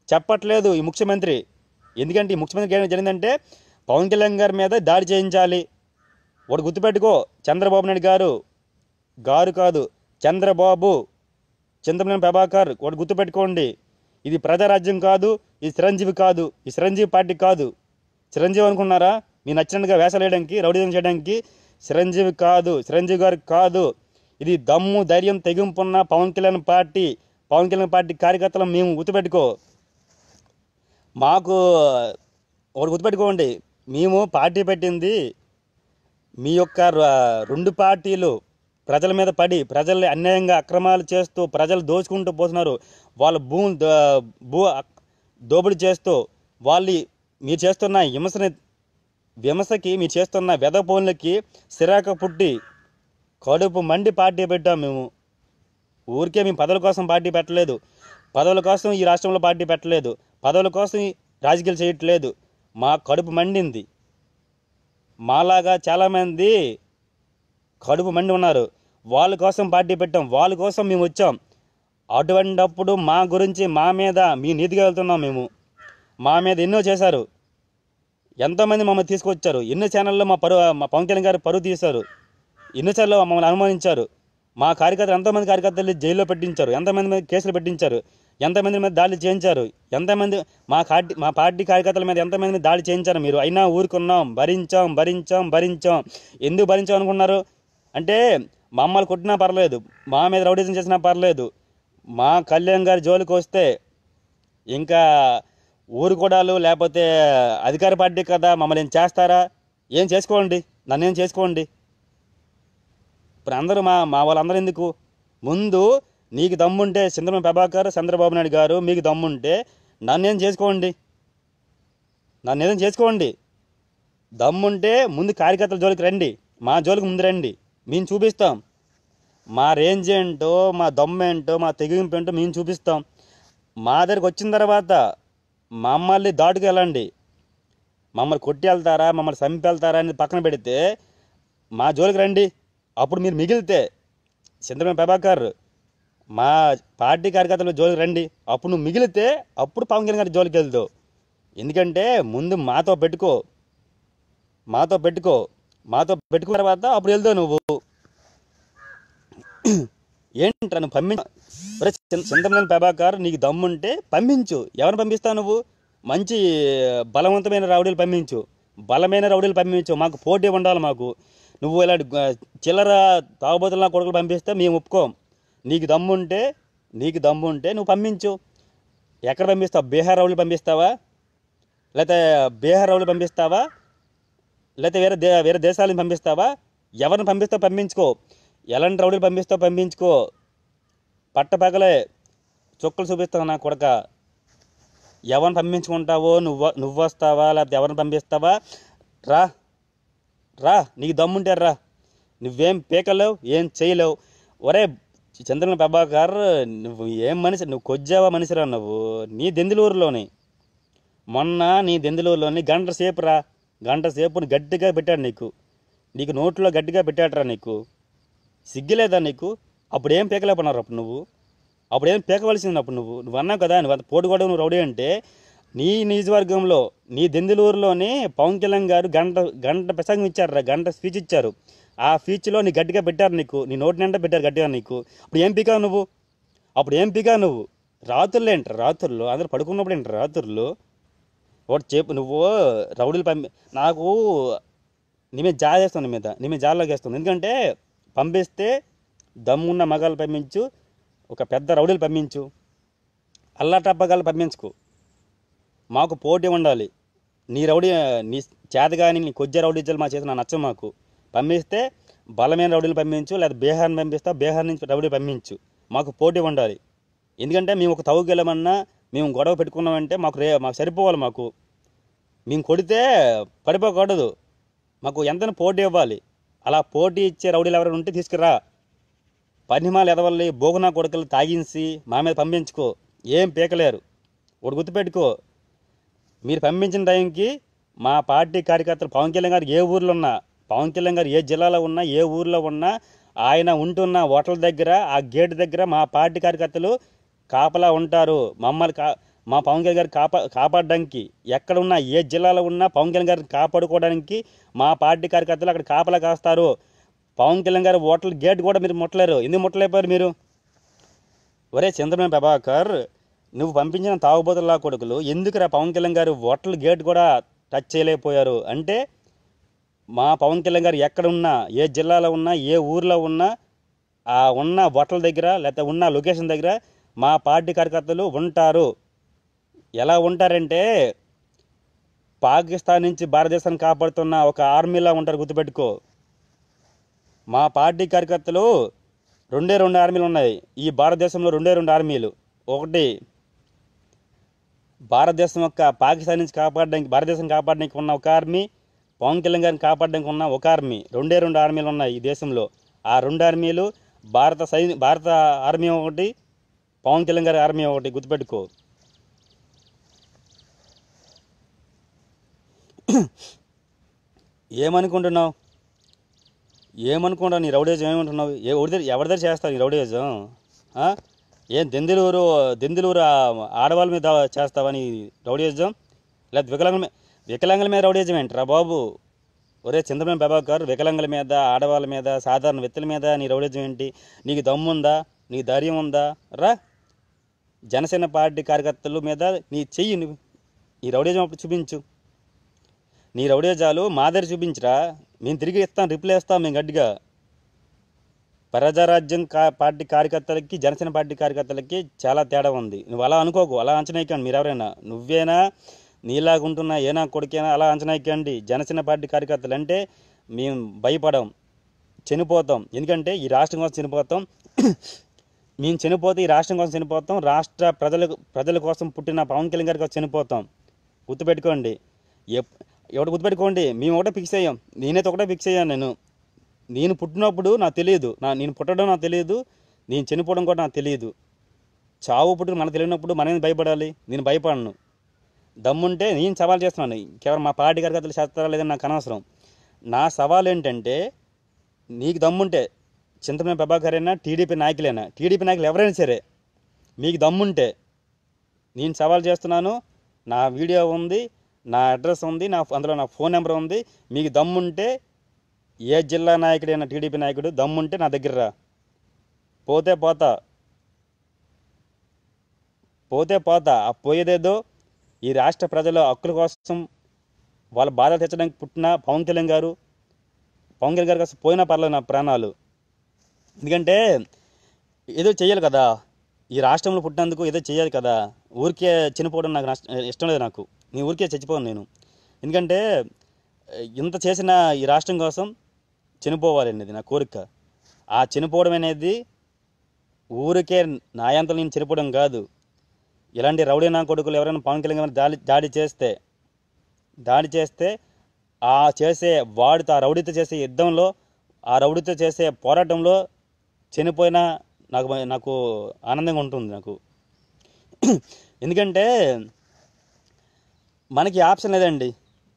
చెప్పట్లేదు ఈ ముఖ్యమంత్రి. ఎందుకంటే ఈ ముఖ్యమంత్రికి ఏం జరిగిందంటే పవన్ కళ్యాణ్ గారి మీద దాడి చేయించాలి. ఒకటి గుర్తుపెట్టుకో, చంద్రబాబు నాయుడు గారు కాదు, చంద్రబాబు, చింతమనేని ప్రభాకర్. ఒకటి గుర్తుపెట్టుకోండి, ఇది ప్రజారాజ్యం కాదు, ఇది చిరంజీవి కాదు, ఈ చిరంజీవి పార్టీ కాదు. చిరంజీవి అనుకున్నారా మీ నచ్చినట్టుగా వేషాలు వేయడానికి, రౌడీజం చేయడానికి? చిరంజీవి కాదు, చిరంజీవి గారు కాదు. ఇది దమ్ము ధైర్యం తెగింపున్న పవన్ కళ్యాణ్ పార్టీ కార్యకర్తలు మేము. గుర్తుపెట్టుకో, మాకు ఒకటి గుర్తుపెట్టుకోండి, మేము పార్టీ పెట్టింది మీ యొక్క రెండు పార్టీలు ప్రజల మీద పడి, ప్రజల్ని అన్యాయంగా అక్రమాలు చేస్తూ ప్రజలు దోచుకుంటూ పోతున్నారు. వాళ్ళ దోపిడీ చేస్తూ మీరు చేస్తున్న విమర్శకి, మీరు చేస్తున్న వెదపోన్లకి సిరాక పుట్టి కడుపు మండి పార్టీ పెట్టాం మేము. ఊరికే మేము పదవుల కోసం పార్టీ పెట్టలేదు, పదవుల కోసం ఈ రాష్ట్రంలో పార్టీ పెట్టలేదు, పదవుల కోసం రాజకీయాలు చేయట్లేదు. మా కడుపు మండింది. మాలాగా చాలామంది కడుపు మండి ఉన్నారు, వాళ్ళ కోసం పార్టీ పెట్టాం, వాళ్ళ కోసం మేము వచ్చాం. అటువంటిప్పుడు మా గురించి, మా మీద మీ నీతిగా వెళ్తున్నాం మేము. మా మీద ఎన్నో చేశారు, ఎంతోమంది మమ్మల్ని తీసుకొచ్చారు. ఎన్నో ఛానల్లో మా పవన్ కళ్యాణ్ గారు పరువు తీశారు, ఎన్నోసార్లు మమ్మల్ని అనుమానించారు. మా కార్యకర్తలు ఎంతోమంది కార్యకర్తలు జైల్లో పెట్టించారు, ఎంతమంది మీద కేసులు పెట్టించారు, ఎంతమంది మీద దాడులు చేయించారు, ఎంతమంది మా పార్టీ కార్యకర్తల మీద ఎంతమంది మీద దాడి చేయించారు మీరు. అయినా ఊరుకున్నాం, భరించాం. ఎందుకు భరించాం అనుకున్నారు అంటే, మమ్మల్ని కొట్టినా పర్లేదు, మా మీద రౌడీజం చేసినా పర్లేదు, మా కళ్యాణ్ గారి జోలికి వస్తే ఇంకా ఊరుకోడాలు లేకపోతే అధికార పార్టీ కదా మమ్మల్ని ఏం చేస్తారా? ఏం చేసుకోండి, నన్నేం చేసుకోండి. ఇప్పుడు అందరూ మా వాళ్ళందరూ ఎందుకు? ముందు నీకు దమ్ముంటే చింతమనేని ప్రభాకర్, చంద్రబాబు నాయుడు గారు మీకు దమ్ముంటే నన్నేం చేసుకోండి. దమ్ముంటే ముందు కార్యకర్తల జోలికి రండి, మా జోలికి ముందు రండి. మేము చూపిస్తాం మా రేంజ్ ఏంటో, మా దమ్మేంటో, మా తెగింపు ఏంటో మేము చూపిస్తాం. మా దగ్గరికి వచ్చిన తర్వాత మమ్మల్ని దాటుకు వెళ్ళండి. మమ్మల్ని కొట్టి వెళ్తారా, మమ్మల్ని చంపి వెళ్తారా అనేది పక్కన పెడితే మా జోలికి రండి. అప్పుడు మీరు మిగిలితే చింతమనేని ప్రభాకర్ మా పార్టీ కార్యకర్తల జోలికి రండి. అప్పుడు నువ్వు మిగిలితే అప్పుడు పవన్ కళ్యాణ్ గారి జోలికి వెళ్తావు. ఎందుకంటే ముందు మాతో పెట్టుకున్న తర్వాత అప్పుడు వెళ్తావు నువ్వు. ఏంట్రా నువ్వు చింతమనేని ప్రభాకర్ నీకు దమ్ముంటే పంపించు. ఎవరిని పంపిస్తావు నువ్వు? మంచి బలవంతమైన రౌడీలు పంపించు. మాకు పోటీ ఉండాలి. నువ్వు ఇలా చిల్లర తాగుబోతుల కొడుకులు పంపిస్తే మేము ఒప్పుకోం. నీకు దమ్ముంటే నువ్వు పంపించు. ఎక్కడ పంపిస్తావు? బీహార్ రౌడీలు పంపిస్తావా, లేకపోతే వేరే దేశాలను పంపిస్తావా? ఎవరిని పంపిస్తావు పంపించుకో. ఎలాంటి రౌడీలు పంపిస్తావు పంపించుకో. పట్టపగలే చుక్కలు చూపిస్తావు నా కొడక. ఎవరిని పంపించుకుంటావో నువ్వు వస్తావా, లేకపోతే ఎవరిని పంపిస్తావా? రా నీకు దమ్ముంటే రా. నువ్వేం పీకలేవు, ఏం చేయలేవు. ఒరే చింతమనేని ప్రభాకర్, నువ్వు ఏం మనిషి? నువ్వు కొజ్జావా మనిషిరా నువ్వు. నీ దెందులూరులోని గంట సేపు గట్టిగా పెట్టాడు నీకు నోట్లో గట్టిగా పెట్టాడురా. నీకు సిగ్గులేదా నీకు? అప్పుడు ఏం పీకలేకపోయినారు అప్పుడు నువ్వు? అప్పుడు ఏం పీకవలసింది అప్పుడు నువ్వు అన్నావు కదా, నువ్వు అంత పోటుకోవడం నువ్వు రౌడీ అంటే. నీ నియోజకవర్గంలో, నీ దెందులూరులోని పవన్ కళ్యాణ్ గారు గంట ప్రసంగం ఇచ్చారు, గంట స్పీచ్ ఇచ్చారు. ఆ స్పీచ్లో నీ గట్టిగా పెట్టారు, నీ నోటి నిండా పెట్టారు గట్టిగా నీకు. అప్పుడు ఏం పీకావు నువ్వు? రాత్రులు అందరూ పడుకున్నప్పుడు రాత్రులు ఒకటి చెప్పు నువ్వు రౌడీలు నాకు నీ మీద జాలి చేస్తాను, నీ మీద జాలిలోకి వేస్తుంది. ఎందుకంటే పంపిస్తే దమ్మున్న మగాళ్ళు పంపించు, ఒక పెద్ద రౌడీలు పంపించు, అల్లాటప్పగాళ్ళు పంపించుకు. మాకు పోటీ ఉండాలి. నీ రౌడీ నీ చేత కానీ నీ కొద్ది రౌడీజాలు మా చేసిన నచ్చం. మాకు పంపిస్తే బలమైన రౌడీలు పంపించు, లేదా బీహార్ని పంపిస్తా, బీహార్ నుంచి రౌడీ పంపించు. మాకు పోటీ ఉండాలి. ఎందుకంటే మేము ఒక తవ్వుకు వెళ్ళమన్నా, మేము గొడవ పెట్టుకున్నామంటే మాకు సరిపోవాలి. మేము కొడితే పడిపోకూడదు. మాకు ఎంతైనా పోటీ ఇవ్వాలి. అలా పోటీ ఇచ్చే రౌడీలు ఎవరైనా ఉంటే తీసుకురా. పనిమాలు ఎదవల్లి బోగునా కొడుకులు తాగించి మా మీద పంపించుకో, ఏం పీకలేరు. ఒకటి గుర్తుపెట్టుకో, మీరు పంపించిన టైంకి మా పార్టీ కార్యకర్తలు పవన్ కళ్యాణ్ గారు ఏ ఊర్లో ఉన్నా, పవన్ కళ్యాణ్ గారు ఏ జిల్లాలో ఉన్నా, ఏ ఊర్లో ఉన్నా, ఆయన ఉంటున్న హోటల్ దగ్గర, ఆ గేట్ దగ్గర మా పార్టీ కార్యకర్తలు కాపలా ఉంటారు. మా పవన్ కళ్యాణ్ గారు కాపాడడానికి ఎక్కడ ఉన్నా, ఏ జిల్లాలో ఉన్నా పవన్ కళ్యాణ్ గారిని కాపాడుకోవడానికి మా పార్టీ కార్యకర్తలు అక్కడ కాపలా కాస్తారు. పవన్ కళ్యాణ్ గారు హోటల్ గేట్ కూడా మీరు ముట్టలేరు. ఎందుకు ముట్టలేపారు మీరు? ఒరే చంద్రబాబు ప్రభాకర్, నువ్వు పంపించిన తాగుబోతుల కొడుకులు ఎందుకురా పవన్ కళ్యాణ్ గారు హోటల్ గేట్ కూడా టచ్ చేయలేకపోయారు అంటే, మా పవన్ కళ్యాణ్ గారు ఎక్కడ ఉన్నా, ఏ జిల్లాలో ఉన్నా, ఏ ఊర్లో ఉన్నా, ఆ ఉన్న హోటల్ దగ్గర లేకపోతే ఉన్న లొకేషన్ దగ్గర మా పార్టీ కార్యకర్తలు ఉంటారు. ఎలా ఉంటారంటే, పాకిస్తాన్ నుంచి భారతదేశాన్ని కాపాడుతున్న ఒక ఆర్మీలా ఉంటారు. గుర్తుపెట్టుకో, మా పార్టీ కార్యకర్తలు రెండు ఆర్మీలు ఉన్నాయి ఈ భారతదేశంలో. రెండు ఆర్మీలు. ఒకటి భారతదేశం యొక్క పాకిస్తాన్ నుంచి కాపాడడానికి, భారతదేశం కాపాడడానికి ఉన్న ఒక ఆర్మీ, పవన్ కళ్యాణ్ గారిని కాపాడడానికి ఉన్న ఒక ఆర్మీ. రెండు ఆర్మీలు ఉన్నాయి ఈ దేశంలో. ఆ రెండు ఆర్మీలు భారత ఆర్మీ ఒకటి, పవన్ కళ్యాణ్ గారి ఆర్మీ ఒకటి. గుర్తుపెట్టుకో. ఏమనుకుంటున్నావు? నీ రౌడేజం ఏమంటున్నావు? ఎవరి దగ్గర చేస్తావు నీ రౌడేజం? ఏం దెందులూరు ఆడవాళ్ళ మీద చేస్తావా నీ రౌడేజం? లేదా వికలాంగుల మీద రౌడేజం ఏంట్రా బాబు? ఒరే చంద్రబాబు ప్రభాకర్, వికలాంగుల మీద, ఆడవాళ్ళ మీద, సాధారణ వ్యక్తుల మీద నీ రౌడేజం ఏంటి? నీకు దమ్ముందా? నీకు ధైర్యం ఉందా? రా, జనసేన పార్టీ కార్యకర్తల మీద నీ చెయ్యి, నువ్వు ఈ రౌడేజం అప్పుడు చూపించు. నీ రౌడేజాలు మా దగ్గర చూపించరా, మేము తిరిగి ఇస్తాం, రిప్లై ఇస్తాం మేము గట్టిగా. ప్రజారాజ్యం పార్టీ కార్యకర్తలకి, జనసేన పార్టీ కార్యకర్తలకి చాలా తేడా ఉంది. నువ్వు అలా అనుకోకు, అలా అంచనా ఎక్కండి. మీరు ఎవరైనా, నువ్వేనా, నీలాగుంటున్నా ఏనా కొడుకేనా, అలా అంచనా ఎక్కండి. జనసేన పార్టీ కార్యకర్తలు అంటే మేము భయపడం, చనిపోతాం. ఎందుకంటే ఈ రాష్ట్రం కోసం చనిపోతాం. మేము చనిపోతే ఈ రాష్ట్రం కోసం చనిపోతాం. రాష్ట్ర ప్రజల కోసం పుట్టిన పవన్ కళ్యాణ్ గారి కోసం చనిపోతాం. గుర్తుపెట్టుకోండి. ఎవడు గుర్తుపెట్టుకోండి, మేము ఒకటే ఫిక్స్ అయ్యాం. నేనైతే ఒకటే ఫిక్స్ అయ్యాను. నేను పుట్టినప్పుడు నాకు తెలియదు, నేను పుట్టడం నాకు తెలియదు, నేను చనిపోవడం కూడా నాకు తెలియదు. చావు పుట్టుకు మనకు తెలియనప్పుడు మనం భయపడాలి. నేను భయపడను. దమ్ముంటే నేను సవాల్ చేస్తున్నాను. కేవలం మా పార్టీ కార్యకర్తలు చేస్తారా లేదని నాకు అనవసరం. నా సవాల్ ఏంటంటే, నీకు దమ్ముంటే, చింతమనేని ప్రభాకర్ అయినా, టీడీపీ నాయకులు ఎవరైనా సరే, మీకు దమ్ముంటే నేను సవాల్ చేస్తున్నాను. నా వీడియో ఉంది, నా అడ్రస్ ఉంది, అందులో నా ఫోన్ నెంబర్ ఉంది. మీకు దమ్ముంటే, ఏ జిల్లా నాయకుడైనా, టీడీపీ నాయకుడు దమ్ముంటే నా దగ్గర రా. పోతే పోతా. ఆ పోయేదేదో ఈ రాష్ట్ర ప్రజల హక్కుల కోసం, వాళ్ళ బాధ తెచ్చడానికి పుట్టిన పవన్ కళ్యాణ్ గారు కోసం పోయినా పర్లేదు నా ప్రాణాలు. ఎందుకంటే ఏదో చెయ్యాలి కదా, ఈ రాష్ట్రంలో పుట్టినందుకు ఏదో చేయాలి కదా. ఊరికే చనిపోవడం నాకు ఇష్టం లేదు. నేను ఊరికే చచ్చిపోను నేను. ఎందుకంటే ఇంత చేసిన ఈ రాష్ట్రం కోసం చనిపోవాలి అనేది నా కోరిక. ఆ చనిపోవడం అనేది ఊరికే నాయంతలో నేను చనిపోవడం కాదు. ఇలాంటి రౌడీ నా కొడుకులు ఎవరైనా పవన్ కళ్యాణ్ దాడి చేస్తే ఆ రౌడీతో చేసే యుద్ధంలో, ఆ రౌడీతో చేసే పోరాటంలో చనిపోయినా నాకు ఆనందంగా ఉంటుంది నాకు. ఎందుకంటే మనకి ఆప్షన్ లేదండి.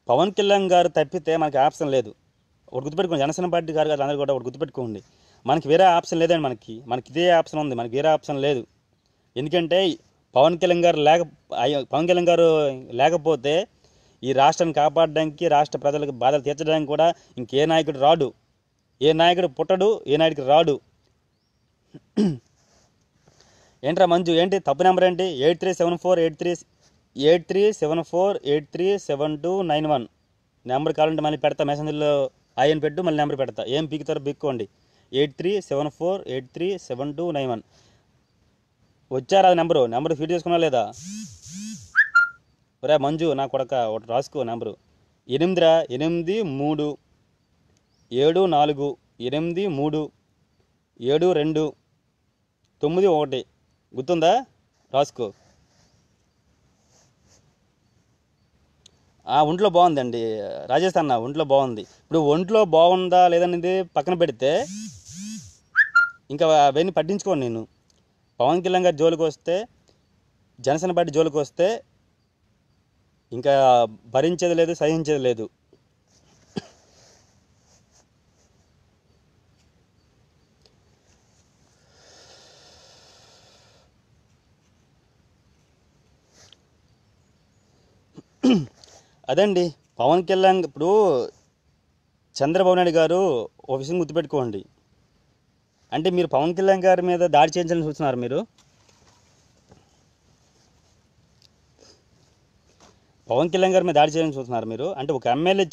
పవన్ కళ్యాణ్ గారు తప్పితే మనకి ఆప్షన్ లేదు. ఒకటి గుర్తుపెట్టుకోండి, జనసేన పార్టీ గారు అందరూ కూడా ఒకటి గుర్తుపెట్టుకోండి. మనకి వేరే ఆప్షన్ లేదండి. మనకి ఇదే ఆప్షన్ ఉంది, మనకి వేరే ఆప్షన్ లేదు. ఎందుకంటే పవన్ కళ్యాణ్ గారు లేకపోతే ఈ రాష్ట్రాన్ని కాపాడడానికి, రాష్ట్ర ప్రజలకు బాధలు తీర్చడానికి కూడా ఇంకే నాయకుడు రాడు. ఏ నాయకుడు పుట్టడు, ఏ నాయకుడు రాడు. ఏంట్రా మంజు, ఏంటి తప్పు నెంబర్ ఏంటి? 837483 8374837291 నెంబర్ కావాలంటే మళ్ళీ పెడతా, మెసేంజర్లో ఆయన పెట్టు, మళ్ళీ నెంబర్ పెడతా. ఏం పీకుతారో పీక్కోండి. 8374837291 వచ్చారా? నెంబరు ఫీడ్ చేసుకున్నా లేదా? ఒరే మంజు నా కొడక, ఒకటి రాసుకో నెంబరు. 8373 గుర్తుందా? రాసుకో. ఒంట్లో బాగుందండి రాజేష్ అన్న, ఒంట్లో బాగుంది. ఇప్పుడు ఒంట్లో బాగుందా లేదనేది పక్కన పెడితే ఇంకా అవన్నీ పట్టించుకోను నేను. పవన్ కళ్యాణ్ గారి జోలికి వస్తే, జనసేన పార్టీ జోలికి వస్తే ఇంకా భరించేది లేదు, సహించేది లేదు. అదండి పవన్ కళ్యాణ్. ఇప్పుడు చంద్రబాబు నాయుడు గారు ఒక విషయం గుర్తుపెట్టుకోండి. అంటే మీరు పవన్ కళ్యాణ్ గారి మీద దాడి చేయించాలని చూస్తున్నారు. మీరు పవన్ కళ్యాణ్ గారి మీద దాడి చేయాలని చూస్తున్నారు మీరు. అంటే ఒక ఎమ్మెల్యే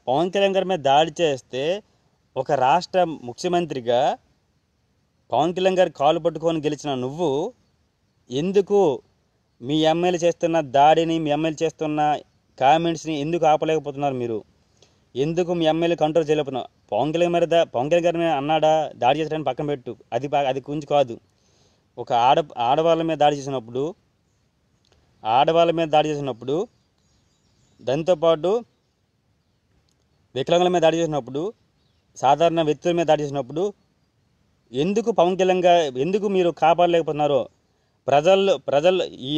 పవన్ కళ్యాణ్ గారి మీద దాడి చేస్తే ఒక రాష్ట్ర ముఖ్యమంత్రిగా పవన్ కళ్యాణ్ గారి కాలు పట్టుకొని గెలిచిన నువ్వు ఎందుకు మీ ఎమ్మెల్యే చేస్తున్న దాడిని, మీ ఎమ్మెల్యే చేస్తున్న కామెంట్స్ని ఎందుకు ఆపలేకపోతున్నారు? మీరు ఎందుకు మీ ఎమ్మెల్యే కంట్రోల్ చేయలేకపోతున్నారు? పవన్ కళ్యాణ్ గారి మీద అన్నాడా దాడి చేసాడని పక్కన పెట్టు, అది గురించి కాదు. ఒక ఆడవాళ్ళ మీద దాడి చేసినప్పుడు దాంతోపాటు వికలాంగుల మీద దాడి చేసినప్పుడు, సాధారణ వ్యక్తుల మీద దాడి చేసినప్పుడు ఎందుకు పవన్ కళ్యాణ్ ఎందుకు మీరు కాపాడలేకపోతున్నారో? ప్రజలు ఈ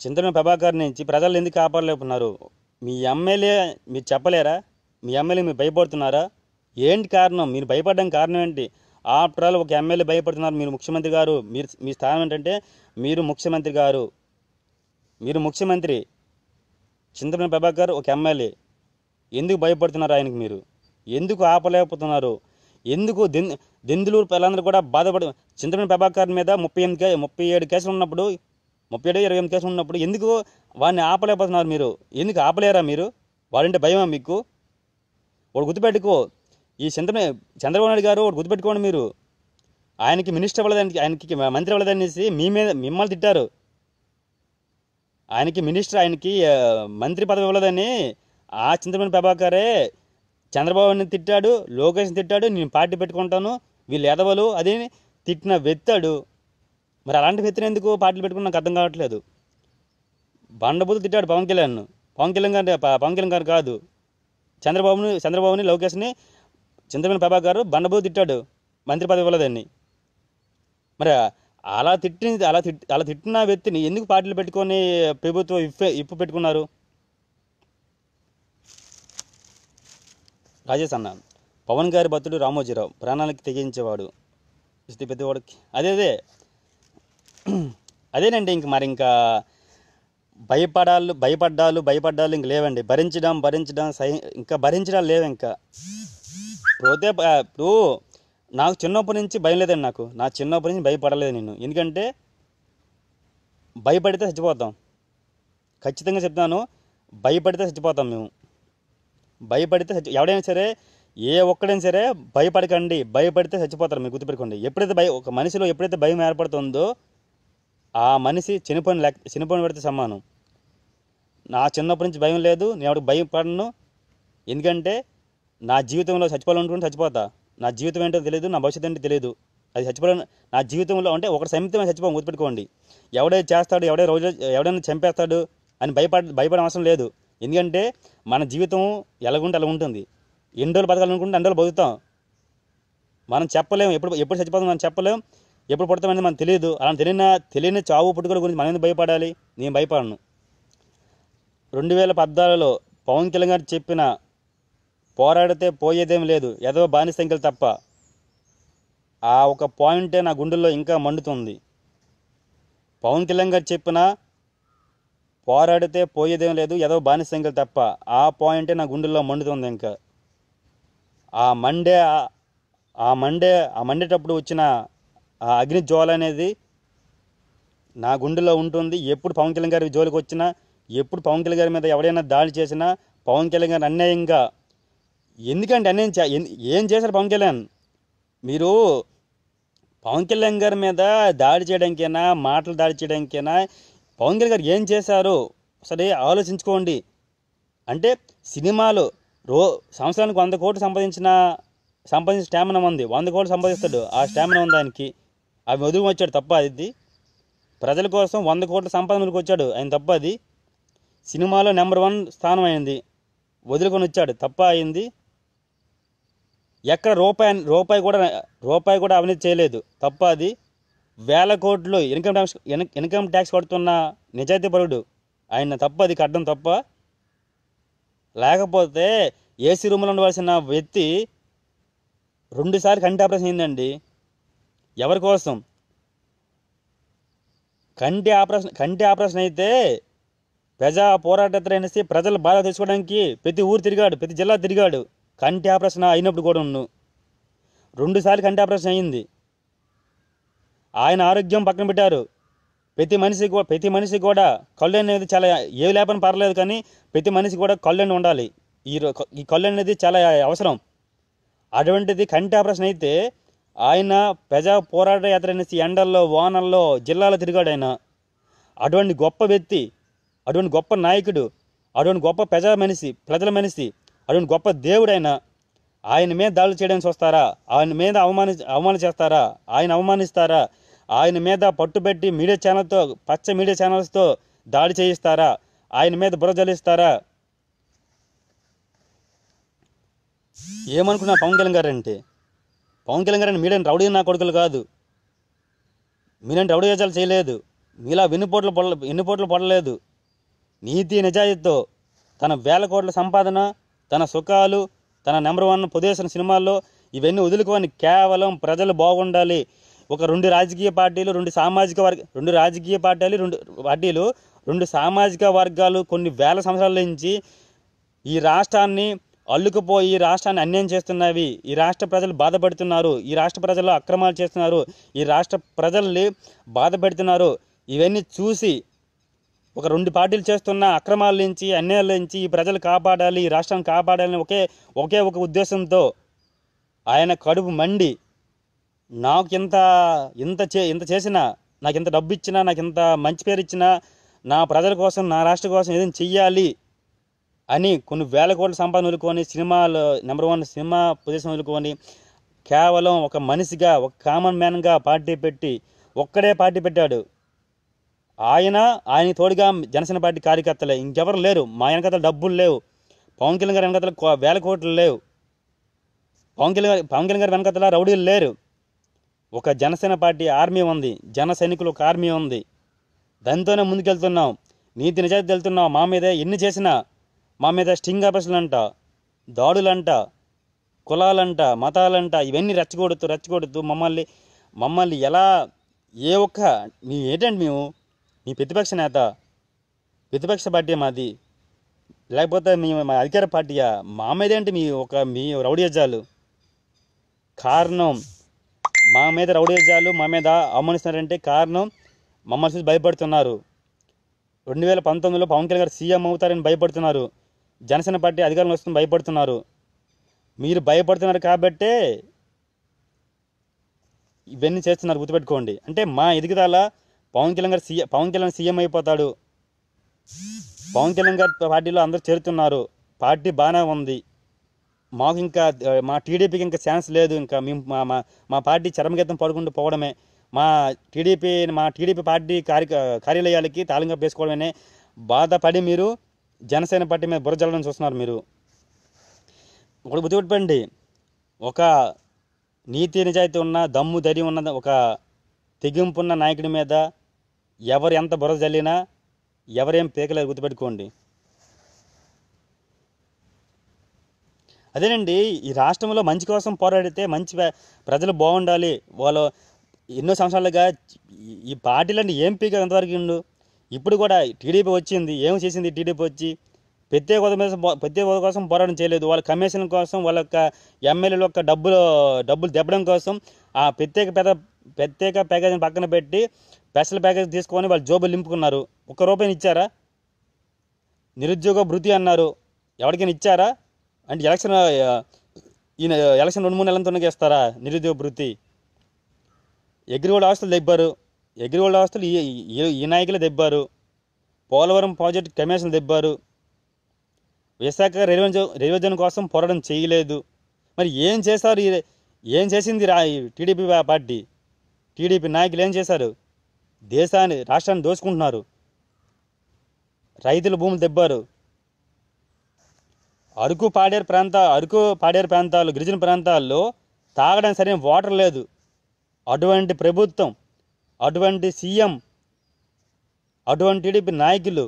చింతమనేని ప్రభాకర్ నుంచి ప్రజలు ఎందుకు కాపాడలేకపోతున్నారు? మీ ఎమ్మెల్యే మీరు చెప్పలేరా? మీ ఎమ్మెల్యే మీరు భయపడుతున్నారా? ఏంటి కారణం? మీరు భయపడడానికి కారణం ఏంటి? ఆఫ్టర్ ఆల్ ఒక ఎమ్మెల్యే భయపడుతున్నారు. మీరు ముఖ్యమంత్రి గారు, మీ స్థానం ఏంటంటే మీరు ముఖ్యమంత్రి. చింతమనేని ప్రభాకర్ ఒక ఎమ్మెల్యే. ఎందుకు భయపడుతున్నారు ఆయనకి? మీరు ఎందుకు ఆపలేకపోతున్నారు? ఎందుకు దెందులూరు ప్రజలందరూ కూడా బాధపడు. చింతమనేని ప్రభాకర్ మీద 37 కేసులు ఉన్నప్పుడు, 27-28 కేసులు ఉన్నప్పుడు ఎందుకు వాడిని ఆపలేకపోతున్నారు? మీరు ఎందుకు ఆపలేరా? మీరు వాడంటే భయమా మీకు? వాడు గుర్తుపెట్టుకో, ఈ చంద్రబాబు నాయుడు గారు ఒకటి గుర్తుపెట్టుకోండి. మీరు ఆయనకి మినిస్టర్ ఇవ్వలేదని, ఆయనకి మంత్రి ఇవ్వలేదనేసి మిమ్మల్ని తిట్టారు. ఆయనకి మంత్రి పదవి ఇవ్వలేదని ఆ చింతమనేని ప్రభాకరే చంద్రబాబుని తిట్టాడు, లోకేష్ని తిట్టాడు. నేను పార్టీ పెట్టుకుంటాను, వీళ్ళు ఎదవలు అది తిట్టిన వ్యక్తాడు. మరి అలాంటి వ్యక్తిని ఎందుకు పార్టీలు పెట్టుకుని నాకు అర్థం కావట్లేదు. బండబూతులు తిట్టాడు పవన్ కళ్యాణ్ గారు కాదు, చంద్రబాబుని లోకేష్ని చింతమనేని ప్రభాకర్ బండబూతులు తిట్టాడు మంత్రి పదవి ఇవ్వలేదని. మరి అలా తిట్టిన వ్యక్తిని ఎందుకు పార్టీలు పెట్టుకొని ప్రభుత్వం ఇప్పు పెట్టుకున్నారు? రాజేష్ అన్న, పవన్ గారి భక్తుడు రామోజీరావు ప్రాణాలకి తెగించేవాడు, పెద్దవాడికి అదేనండి. ఇంకా భయపడ్డాలు ఇంక లేవండి. భరించడం ఇంకా భరించడాలు లేవు. ఇంకా ఇప్పుడు నాకు చిన్నప్పటి నుంచి భయం లేదండి. నా చిన్నప్పటి నుంచి భయపడలేదు నేను. ఎందుకంటే భయపడితే చచ్చిపోతాం. ఖచ్చితంగా చెప్తాను, భయపడితే చచ్చిపోతాం మేము. ఎవడైనా సరే, ఏ ఒక్కడైనా సరే భయపడకండి. భయపడితే చచ్చిపోతారు. మీరు గుర్తుపెట్టుకోండి. ఒక మనిషిలో ఎప్పుడైతే భయం ఏర్పడుతుందో ఆ మనిషి చనిపోయిన పెడితే సమానం. నా చిన్నప్పటి నుంచి భయం లేదు, నేను ఎవరికి భయపడను. ఎందుకంటే నా జీవితంలో చచ్చిపోవాలనుకుంటే చచ్చిపోతా. నా జీవితం ఏంటో తెలియదు, నా భవిష్యత్తు ఏంటో తెలియదు. అది చచ్చిపోవడం నా జీవితంలో అంటే ఒకటి సమితమే చచ్చిపోం. గుర్తుపెట్టుకోండి. ఎవడైతే చేస్తాడు, ఎవడైనా చంపేస్తాడు అని భయపడే అవసరం లేదు. ఎందుకంటే మన జీవితం ఎలాగుంటే అలా ఉంటుంది. ఎన్ని రోజులు బతకాలనుకుంటే అన్ని రోజులు బతుకుతాం. మనం చెప్పలేము ఎప్పుడు చచ్చిపోతాం, మనం చెప్పలేం. ఎప్పుడు పుడతామనేది మనకు తెలియదు. అలా తెలియని చావు పుట్టుకల గురించి మనం ఎందుకు భయపడాలి? నేను భయపడను. 2014లో పవన్ కళ్యాణ్ గారు చెప్పిన పోరాడితే పోయేదేం లేదు, ఏదో బానిస సంఖ్యలు తప్ప, ఆ ఒక పాయింటే నా గుండెల్లో ఇంకా మండుతుంది. పవన్ కళ్యాణ్ గారు చెప్పిన పోరాడితే పోయేదేం లేదు, ఏదో బానిస సంఖ్యలు తప్ప, ఆ పాయింటే నా గుండెల్లో మండుతుంది. ఇంకా ఆ మండేటప్పుడు వచ్చిన ఆ అగ్ని జ్వాల అనేది నా గుండెలో ఉంటుంది. ఎప్పుడు పవన్ కళ్యాణ్ గారి జోలికి వచ్చినా, ఎప్పుడు పవన్ కళ్యాణ్ గారి మీద ఎవరైనా దాడి చేసినా, పవన్ కళ్యాణ్ గారు అన్యాయంగా, ఎందుకంటే అన్యాయం ఏం చేశారు పవన్ కళ్యాణ్? మీరు పవన్ కళ్యాణ్ గారి మీద దాడి చేయడానికైనా, మాటలు దాడి చేయడానికైనా పవన్ కళ్యాణ్ గారు ఏం చేశారు సరే ఆలోచించుకోండి. అంటే సినిమాలు సంవత్సరానికి 100 కోట్లు సంపాదించిన స్టామినా ఉంది. 100 కోట్లు సంపాదిస్తాడు, ఆ స్టామినా ఉంది ఆయనకి. అవి వదులుకు వచ్చాడు, తప్ప అది? ప్రజల కోసం 100 కోట్ల సంపాదనలకు వచ్చాడు ఆయన, తప్ప అది? సినిమాలో నెంబర్ 1 స్థానం అయింది, వదులుకొని వచ్చాడు, తప్ప అయింది? ఎక్కడ రూపాయి కూడా అవినీతి చేయలేదు, తప్ప అది? వేల కోట్లు ఇన్కమ్ ట్యాక్స్ కడుతున్న నిజాయితీ పరుడు ఆయన, తప్ప అది కట్టడం తప్ప? లేకపోతే ఏసీ రూమ్లో ఉండవలసిన వ్యక్తి 2 సార్లు కంటి ఆపరేషన్ అయిందండి. ఎవరి కోసం? కంటి ఆపరేషన్ అయితే ప్రజా పోరాటయాత్ర అనేసి ప్రజల బాధ తెలుసుకోవడానికి ప్రతి ఊరు తిరిగాడు, ప్రతి జిల్లా తిరిగాడు. కంటి ఆపరేషన్ అయినప్పుడు కూడా 2 సార్లు కంటి ఆపరేషన్ అయ్యింది. ఆయన ఆరోగ్యం పక్కన పెట్టారు. ప్రతి మనిషి కూడా కళ్ళు అనేది చాలా, ఏ లేపని పర్లేదు కానీ ప్రతి మనిషి కూడా కళ్ళు అనేది ఉండాలి. ఈ కళ్ళు అనేది చాలా అవసరం. అటువంటిది కంటి ఆపరేషన్ అయితే ఆయన ప్రజా పోరాట యాత్ర అనేసి ఎండల్లో వానల్లో జిల్లాలో తిరిగాడు ఆయన. అటువంటి గొప్ప వ్యక్తి, అటువంటి గొప్ప నాయకుడు, అటువంటి గొప్ప ప్రజల మనిషి, అటువంటి గొప్ప దేవుడు ఆయన మీద దాడులు చేయడానికి వస్తారా? ఆయన మీద అవమానం చేస్తారా? ఆయన అవమానిస్తారా? ఆయన మీద పట్టుబెట్టి పచ్చ మీడియా ఛానల్స్తో దాడి చేయిస్తారా? ఆయన మీద బుర్ర జల్లిస్తారా? ఏమనుకున్నా పవన్ కళ్యాణ్ గారు అంటే? పవన్ కళ్యాణ్ గారు మీరేంటి రౌడీ నా కొడుకులు కాదు, మీరేంటి రౌడీ యజాలు చేయలేదు, మీలా వెన్నుపోట్లు పడలేదు. నీతి నిజాయితీతో తన వేల కోట్ల సంపాదన, తన సుఖాలు, తన నెంబర్ 1 పొజిషన్ సినిమాల్లో ఇవన్నీ వదులుకొని కేవలం ప్రజలు బాగుండాలి. ఒక 2 రాజకీయ పార్టీలు, 2 సామాజిక వర్గాలు కొన్ని వేల సంవత్సరాల నుంచి ఈ రాష్ట్రాన్ని అల్లుకుపోయి ఈ రాష్ట్రాన్ని అన్యాయం చేస్తున్నవి. ఈ రాష్ట్ర ప్రజలు బాధపడుతున్నారు, ఈ రాష్ట్ర ప్రజలు అక్రమాలు చేస్తున్నారు, ఈ రాష్ట్ర ప్రజల్ని బాధ పెడుతున్నారు. ఇవన్నీ చూసి ఒక 2 పార్టీలు చేస్తున్న అక్రమాల నుంచి, అన్యాయాల నుంచి ఈ ప్రజలు కాపాడాలి, ఈ రాష్ట్రాన్ని కాపాడాలని ఒకే ఒక ఉద్దేశంతో ఆయన కడుపు మండి, నాకు ఇంత చేసినా, నాకు ఇంత డబ్బు ఇచ్చినా, నాకు ఇంత మంచి పేరు ఇచ్చినా, నా ప్రజల కోసం, నా రాష్ట్ర కోసం ఏదైనా చెయ్యాలి అని కొన్ని వేల కోట్ల సంపాదన వదులుకొని, సినిమాలో నెంబర్ 1 సినిమా పొజిషన్ వదులుకొని, కేవలం ఒక మనిషిగా, ఒక కామన్ మ్యాన్గా ఒక్కడే పార్టీ పెట్టాడు. ఆయన తోడుగా జనసేన పార్టీ కార్యకర్తలే, ఇంకెవరు లేరు. మా వెనకతల డబ్బులు లేవు, పవన్ కళ్యాణ్ గారి వెనకతల వేల కోట్లు లేవు, పవన్ కళ్యాణ్ గారి వెనకతల రౌడీలు లేరు. ఒక జనసేన పార్టీ ఆర్మీ ఉంది, జన సైనికులు ఒక ఆర్మీ ఉంది. దాంతోనే ముందుకెళ్తున్నాం, నీతి నిజాయితీ వెళ్తున్నాం. మా మీద ఎన్ని చేసినా, మా మీద స్టింగ్ ఆపరేషన్లు అంట, దాడులంట, కులాలంట, మతాలంట, ఇవన్నీ రెచ్చగొడుతూ మమ్మల్ని ఎలా ఏంటండి మేము మీ ప్రతిపక్ష నేత, ప్రతిపక్ష పార్టీ మాది, లేకపోతే మా అధికార పార్టీయా? మా మీద ఏంటి మీ రౌడీజాలు? కారణం మా మీద రౌడీజాలు, మా మీద అవమానిస్తున్నారంటే కారణం మమ్మల్ని చూసి భయపడుతున్నారు. 2019లో పవన్ కళ్యాణ్ గారు సీఎం అవుతారని భయపడుతున్నారు, జనసేన పార్టీ అధికారంలో వస్తుందని భయపడుతున్నారు. మీరు భయపడుతున్నారు కాబట్టే ఇవన్నీ చేస్తున్నారు, గుర్తుపెట్టుకోండి. అంటే మా ఎదుగుదల పవన్ కళ్యాణ్ సీఎం అయిపోతాడు, పవన్ కళ్యాణ్ గారి పార్టీలో అందరూ చేరుతున్నారు, పార్టీ బాగానే ఉంది, మాకు ఇంకా మా టీడీపీకి ఇంకా ఛాన్స్ లేదు, ఇంకా మేము మా పార్టీ చరమగీతం పడుకుంటూ పోవడమే, మా టీడీపీ పార్టీ కార్యాలయాలకి తాళంగా వేసుకోవడమే బాధపడి మీరు జనసేన పార్టీ మీద బుర్ర జల్లడం చూస్తున్నారు. మీరు ఒకటి గుర్తుపెట్టుకోండి, ఒక నీతి నిజాయితీ ఉన్న, దమ్ము ధైర్యం ఉన్న, ఒక తెగింపున్న నాయకుడి మీద ఎవరు ఎంత బుర్ర జల్లినా ఎవరేం పీకలేరు, గుర్తుపెట్టుకోండి. అదేనండి, ఈ రాష్ట్రంలో మంచి కోసం పోరాడితే ప్రజలు బాగుండాలి. వాళ్ళు ఎన్నో సంవత్సరాలుగా ఈ పార్టీలన్నీ ఏం పీక ఎంతవరకు ఉండు. ఇప్పుడు కూడా టీడీపీ వచ్చింది, ఏం చేసింది? టీడీపీ వచ్చి ప్రత్యేక హోదా కోసం పోరాటం చేయలేదు. వాళ్ళ కమిషన్ కోసం, వాళ్ళ యొక్క ఎమ్మెల్యేల యొక్క డబ్బులు దెబ్బడం కోసం ఆ ప్రత్యేక ప్యాకేజీని పక్కన పెట్టి స్పెషల్ ప్యాకేజ్ తీసుకొని వాళ్ళు జోబులు నింపుకున్నారు. ₹1 ఇచ్చారా? నిరుద్యోగ భృతి అన్నారు, ఎవరికైనా ఇచ్చారా? అంటే ఈయన ఎలక్షన్ 2-3 నెలలతోనే ఇస్తారా నిరుద్యోగ భృతి? అగ్రిగోల్డ్ ఆస్తులు దెబ్బారు. అగ్రిగోల్డ్ ఆస్తులు ఈ నాయకులే దెబ్బారు. పోలవరం ప్రాజెక్టు కమిషన్ దెబ్బారు. విశాఖ రైల్వే జోన్ కోసం పోరాటం చేయలేదు. మరి ఏం చేశారు? ఏం చేసింది టీడీపీ పార్టీ, టీడీపీ నాయకులు ఏం చేశారు? రాష్ట్రాన్ని దోచుకుంటున్నారు. రైతుల భూములు దెబ్బారు. అరకు పాడేరు ప్రాంతాలు, గిరిజన ప్రాంతాల్లో తాగడానికి సరైన వాటర్ లేదు. అటువంటి ప్రభుత్వం, అటువంటి సీఎం, అటువంటి టీడీపీ నాయకులు,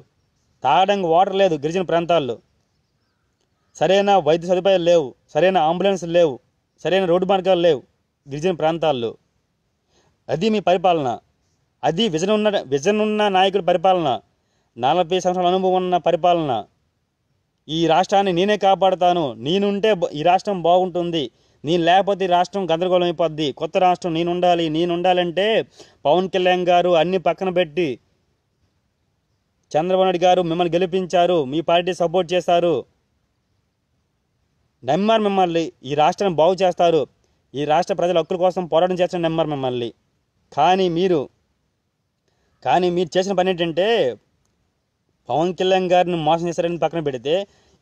తాగడానికి వాటర్ లేదు గిరిజన ప్రాంతాల్లో. సరైన వైద్య సదుపాయాలు లేవు, సరైన అంబులెన్స్లు లేవు, సరైన రోడ్డు మార్గాలు లేవు గిరిజన ప్రాంతాల్లో. అది మీ పరిపాలన. అది విజన్ ఉన్న నాయకుడి పరిపాలన. 40 సంవత్సరాల అనుభవం ఉన్న పరిపాలన. ఈ రాష్ట్రాన్ని నేనే కాపాడుతాను, నేనుంటే ఈ రాష్ట్రం బాగుంటుంది, నేను లేకపోతే ఈ రాష్ట్రం గందరగోళం అయిపోద్ది, కొత్త రాష్ట్రం నేనుండాలంటే పవన్ కళ్యాణ్ గారు అన్ని పక్కన పెట్టి, చంద్రబాబు నాయుడు గారు మిమ్మల్ని గెలిపించారు, మీ పార్టీ సపోర్ట్ చేశారు, నమ్మారు మిమ్మల్ని, ఈ రాష్ట్రాన్ని బాగు చేస్తారు, ఈ రాష్ట్ర ప్రజల హక్కుల కోసం పోరాటం చేస్తారని నమ్మారు మిమ్మల్ని. కానీ మీరు చేసిన పని ఏంటంటే పవన్ కళ్యాణ్ గారిని మోసం చేశారని పక్కన పెడితే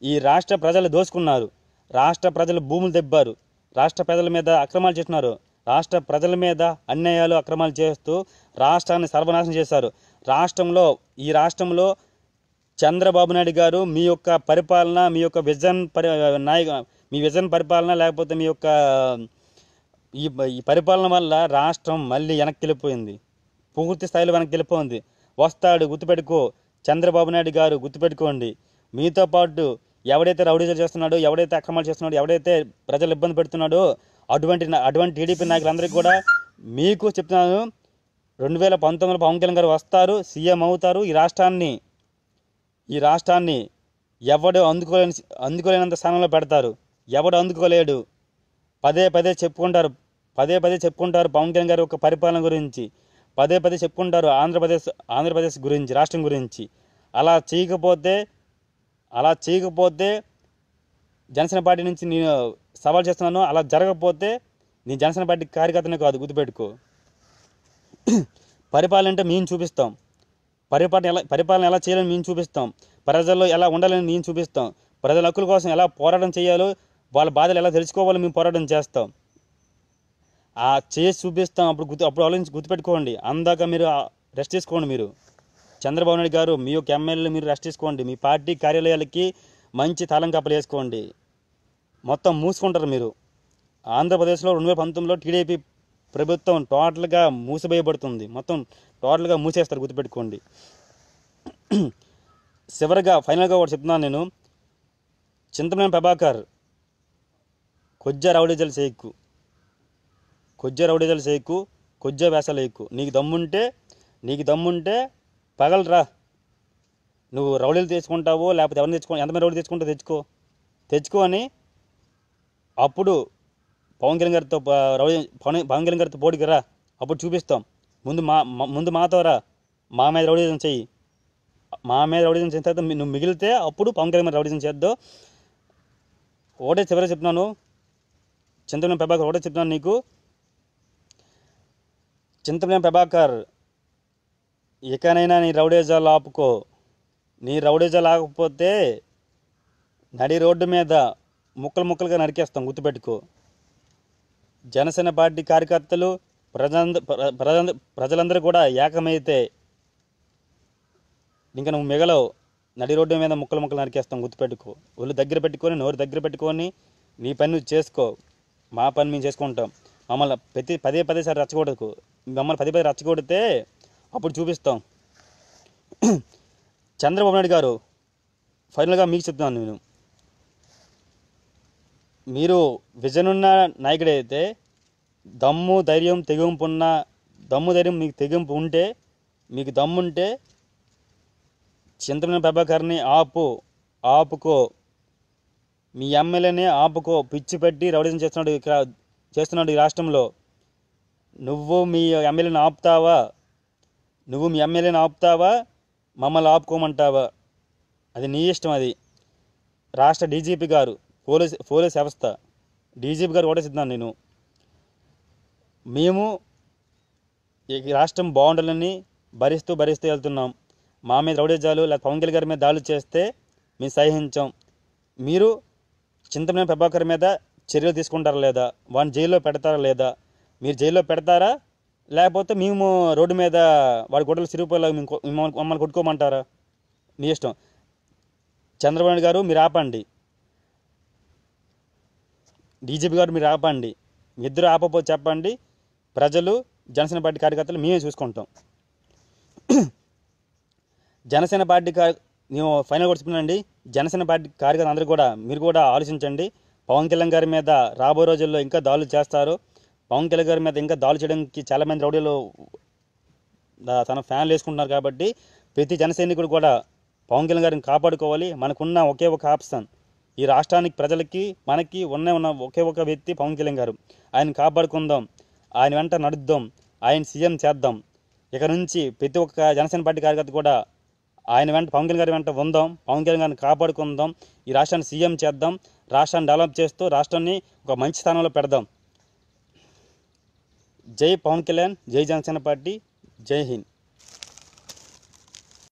ఈ రాష్ట్ర ప్రజలు దోచుకున్నారు. రాష్ట్ర ప్రజల భూములు దెబ్బారు. రాష్ట్ర ప్రజల మీద అక్రమాలు చేస్తున్నారు. రాష్ట్ర ప్రజల మీద అన్యాయాలు, అక్రమాలు చేస్తూ రాష్ట్రాన్ని సర్వనాశనం చేశారు. ఈ రాష్ట్రంలో చంద్రబాబు నాయుడు గారు మీ యొక్క పరిపాలన, మీ యొక్క మీ విజన్ పరిపాలన, లేకపోతే మీ యొక్క ఈ పరిపాలన వల్ల రాష్ట్రం మళ్ళీ వెనక్కి వెళ్ళిపోయింది. పూర్తి స్థాయిలో వెనక్కి వెళ్ళిపోయింది. వస్తాడు, గుర్తుపెట్టుకో, చంద్రబాబు నాయుడు గారు గుర్తుపెట్టుకోండి. మీతో పాటు ఎవడైతే రౌడీజాలు చేస్తున్నాడో, ఎవడైతే అక్రమాలు చేస్తున్నాడో, ఎవడైతే ప్రజలు ఇబ్బంది పెడుతున్నాడో అటువంటి టీడీపీ నాయకులందరికీ కూడా మీకు చెప్తున్నాను, 2019లో పవన్ కళ్యాణ్ గారు వస్తారు, సీఎం అవుతారు. ఈ రాష్ట్రాన్ని ఎవడు అందుకోలేనంత స్థానంలో పెడతారు. ఎవడు అందుకోలేడు. పదే పదే చెప్పుకుంటారు పవన్ కళ్యాణ్ గారి యొక్క పరిపాలన గురించి, పదే చెప్పుకుంటారు ఆంధ్రప్రదేశ్ గురించి, రాష్ట్రం గురించి. అలా చేయకపోతే జనసేన పార్టీ నుంచి నేను సవాల్ చేస్తున్నాను. అలా జరగకపోతే నేను జనసేన పార్టీ కార్యకర్తనే కాదు, గుర్తుపెట్టుకో. పరిపాలన అంటే మేము చూపిస్తాం. పరిపాలన ఎలా చేయాలని మేము చూపిస్తాం. ప్రజల్లో ఎలా ఉండాలని మేము చూపిస్తాం. ప్రజల హక్కుల కోసం ఎలా పోరాటం చేయాలో, వాళ్ళ బాధలు ఎలా తెలుసుకోవాలో మేము పోరాటం చేస్తాం. చేసి చూపిస్తాం. అప్పుడు ఆలోచించి గుర్తుపెట్టుకోండి. అందాక మీరు రెస్ట్ తీసుకోండి. మీరు చంద్రబాబు నాయుడు గారు, మీ యొక్క ఎమ్మెల్యేలు మీరు రెస్ట్ తీసుకోండి. మీ పార్టీ కార్యాలయాలకి మంచి తాళం కప్పలు వేసుకోండి. మొత్తం మూసుకుంటారు మీరు. ఆంధ్రప్రదేశ్లో 2019లో టీడీపీ ప్రభుత్వం టోటల్గా మూసివేయబడుతుంది. మొత్తం టోటల్గా మూసేస్తారు, గుర్తుపెట్టుకోండి. ఫైనల్గా ఒకటి చెప్తున్నాను నేను. చింతమనేని ప్రభాకర్ కొజ్జా రౌడీజాలు చేయకు, కొజ్జా వేషాలు వేయకు. నీకు దమ్ముంటే పగలరా. నువ్వు రౌడీలు తెచ్చుకుంటావో, లేకపోతే ఎవరిని ఎంతమంది రౌడీలు తెచ్చుకుంటావో తెచ్చుకొని అప్పుడు పవన్ కళ్యాణ్ గారితో పోటీకి రా. అప్పుడు చూపిస్తాం. ముందు మాతో రా. మా మీద రౌడీజం చెయ్యి. చేసిన తర్వాత నువ్వు మిగిలితే అప్పుడు పవన్ కళ్యాణ్ మీద రౌడీజం చేద్దాం. ఒకటే చివరి చెప్తున్నాను, చింతమనేని ప్రభాకర్, ఒకటే చెప్తున్నాను నీకు. చింతమనేని ప్రభాకర్, ఇకనైనా నీ రౌడీజాలు ఆపుకో. నీ రౌడీజాలు ఆగకపోతే నడి రోడ్డు మీద ముక్కలుగా నరికేస్తాం, గుర్తుపెట్టుకో. జనసేన పార్టీ కార్యకర్తలు, ప్రజలందరూ కూడా ఏకమైతే ఇంకా నువ్వు మిగలవు. నడి రోడ్డు మీద ముక్కలు నరికేస్తాం, గుర్తుపెట్టుకో. ఒళ్ళు దగ్గర పెట్టుకొని, నోరు దగ్గర పెట్టుకొని నీ పని నువ్వు చేసుకో. మా పని మేము చేసుకుంటాం. మమ్మల్ని పదే సారి రెచ్చగొడకు. మమ్మల్ని పదే రెచ్చగొడితే అప్పుడు చూపిస్తాం. చంద్రబాబు నాయుడు గారు, ఫైనల్గా మీకు చెప్తున్నాను నేను, మీరు విజన్ ఉన్న నాయకుడైతే దమ్ము ధైర్యం మీకు దమ్ముంటే చింతమనేని ప్రభాకర్ని ఆపుకో. మీ ఎమ్మెల్యేనే ఆపుకో. పిచ్చి పెట్టి రౌడీజం చేస్తున్నాడు ఈ రాష్ట్రంలో. నువ్వు మీ ఎమ్మెల్యేని ఆపుతావా? నువ్వు మీ ఎమ్మెల్యేని ఆపుతావా, మమ్మల్ని ఆపుకోమంటావా? అది నీ ఇష్టం. అది రాష్ట్ర డీజీపీ గారు, పోలీస్ వ్యవస్థ డీజీపీ గారు ఓటేసిద్దాను నేను. మేము ఈ రాష్ట్రం బాగుండాలని భరిస్తూ వెళ్తున్నాం. మా మీద రౌడీజాలు లేదా పవన్ కళ్యాణ్ గారి మీద దాడులు చేస్తే మేము సహించాం. మీరు చింతమనేని ప్రభాకర్ మీద చర్యలు తీసుకుంటారా లేదా, వాడిని జైల్లో పెడతారా లేదా? మీరు జైల్లో పెడతారా, లేకపోతే మేము రోడ్డు మీద వాడి గొడవలు సిరిగిపోయేలా మమ్మల్ని కొట్టుకోమంటారా? మీ ఇష్టం. చంద్రబాబు నాయుడు గారు మీరు ఆపండి, డీజీపీ గారు మీరు ఆపండి. మీ ఇద్దరు ఆపకపోతే చెప్పండి, ప్రజలు జనసేన పార్టీ కార్యకర్తలు మేమే చూసుకుంటాం. జనసేన పార్టీ నేను ఫైనల్ కూడా చెప్తున్నానండి, జనసేన పార్టీ కార్యకర్తలు అందరూ కూడా మీరు కూడా ఆలోచించండి. పవన్ కళ్యాణ్ గారి మీద రాబోయే రోజుల్లో ఇంకా దాడులు చేస్తారు. పవన్ కళ్యాణ్ గారి మీద ఇంకా దాడులు చేయడానికి చాలామంది రౌడీలు తన ఫ్యాన్లు వేసుకుంటున్నారు. కాబట్టి ప్రతి జనసైనికుడు కూడా పవన్ కళ్యాణ్ గారిని కాపాడుకోవాలి. మనకున్న ఒకే ఒక ఆప్షన్, ఈ రాష్ట్రానికి ప్రజలకి మనకి ఉన్న ఒకే ఒక వ్యక్తి పవన్ కళ్యాణ్ గారు. ఆయన కాపాడుకుందాం, ఆయన వెంట నడుద్దాం, ఆయన సీఎం చేద్దాం. ఇక నుంచి ప్రతి ఒక్క జనసేన పార్టీ కార్యకర్త కూడా ఆయన వెంట, పవన్ కళ్యాణ్ గారి వెంట ఉందాం, పవన్ కళ్యాణ్ గారిని కాపాడుకుందాం, ఈ రాష్ట్రాన్ని సీఎం చేద్దాం, రాష్ట్రాన్ని డెవలప్ చేస్తూ రాష్ట్రాన్ని ఒక మంచి స్థానంలో పెడదాం. జై పవన్ కళ్యాణ్, జై జనసేన పార్టీ, జై హింద్.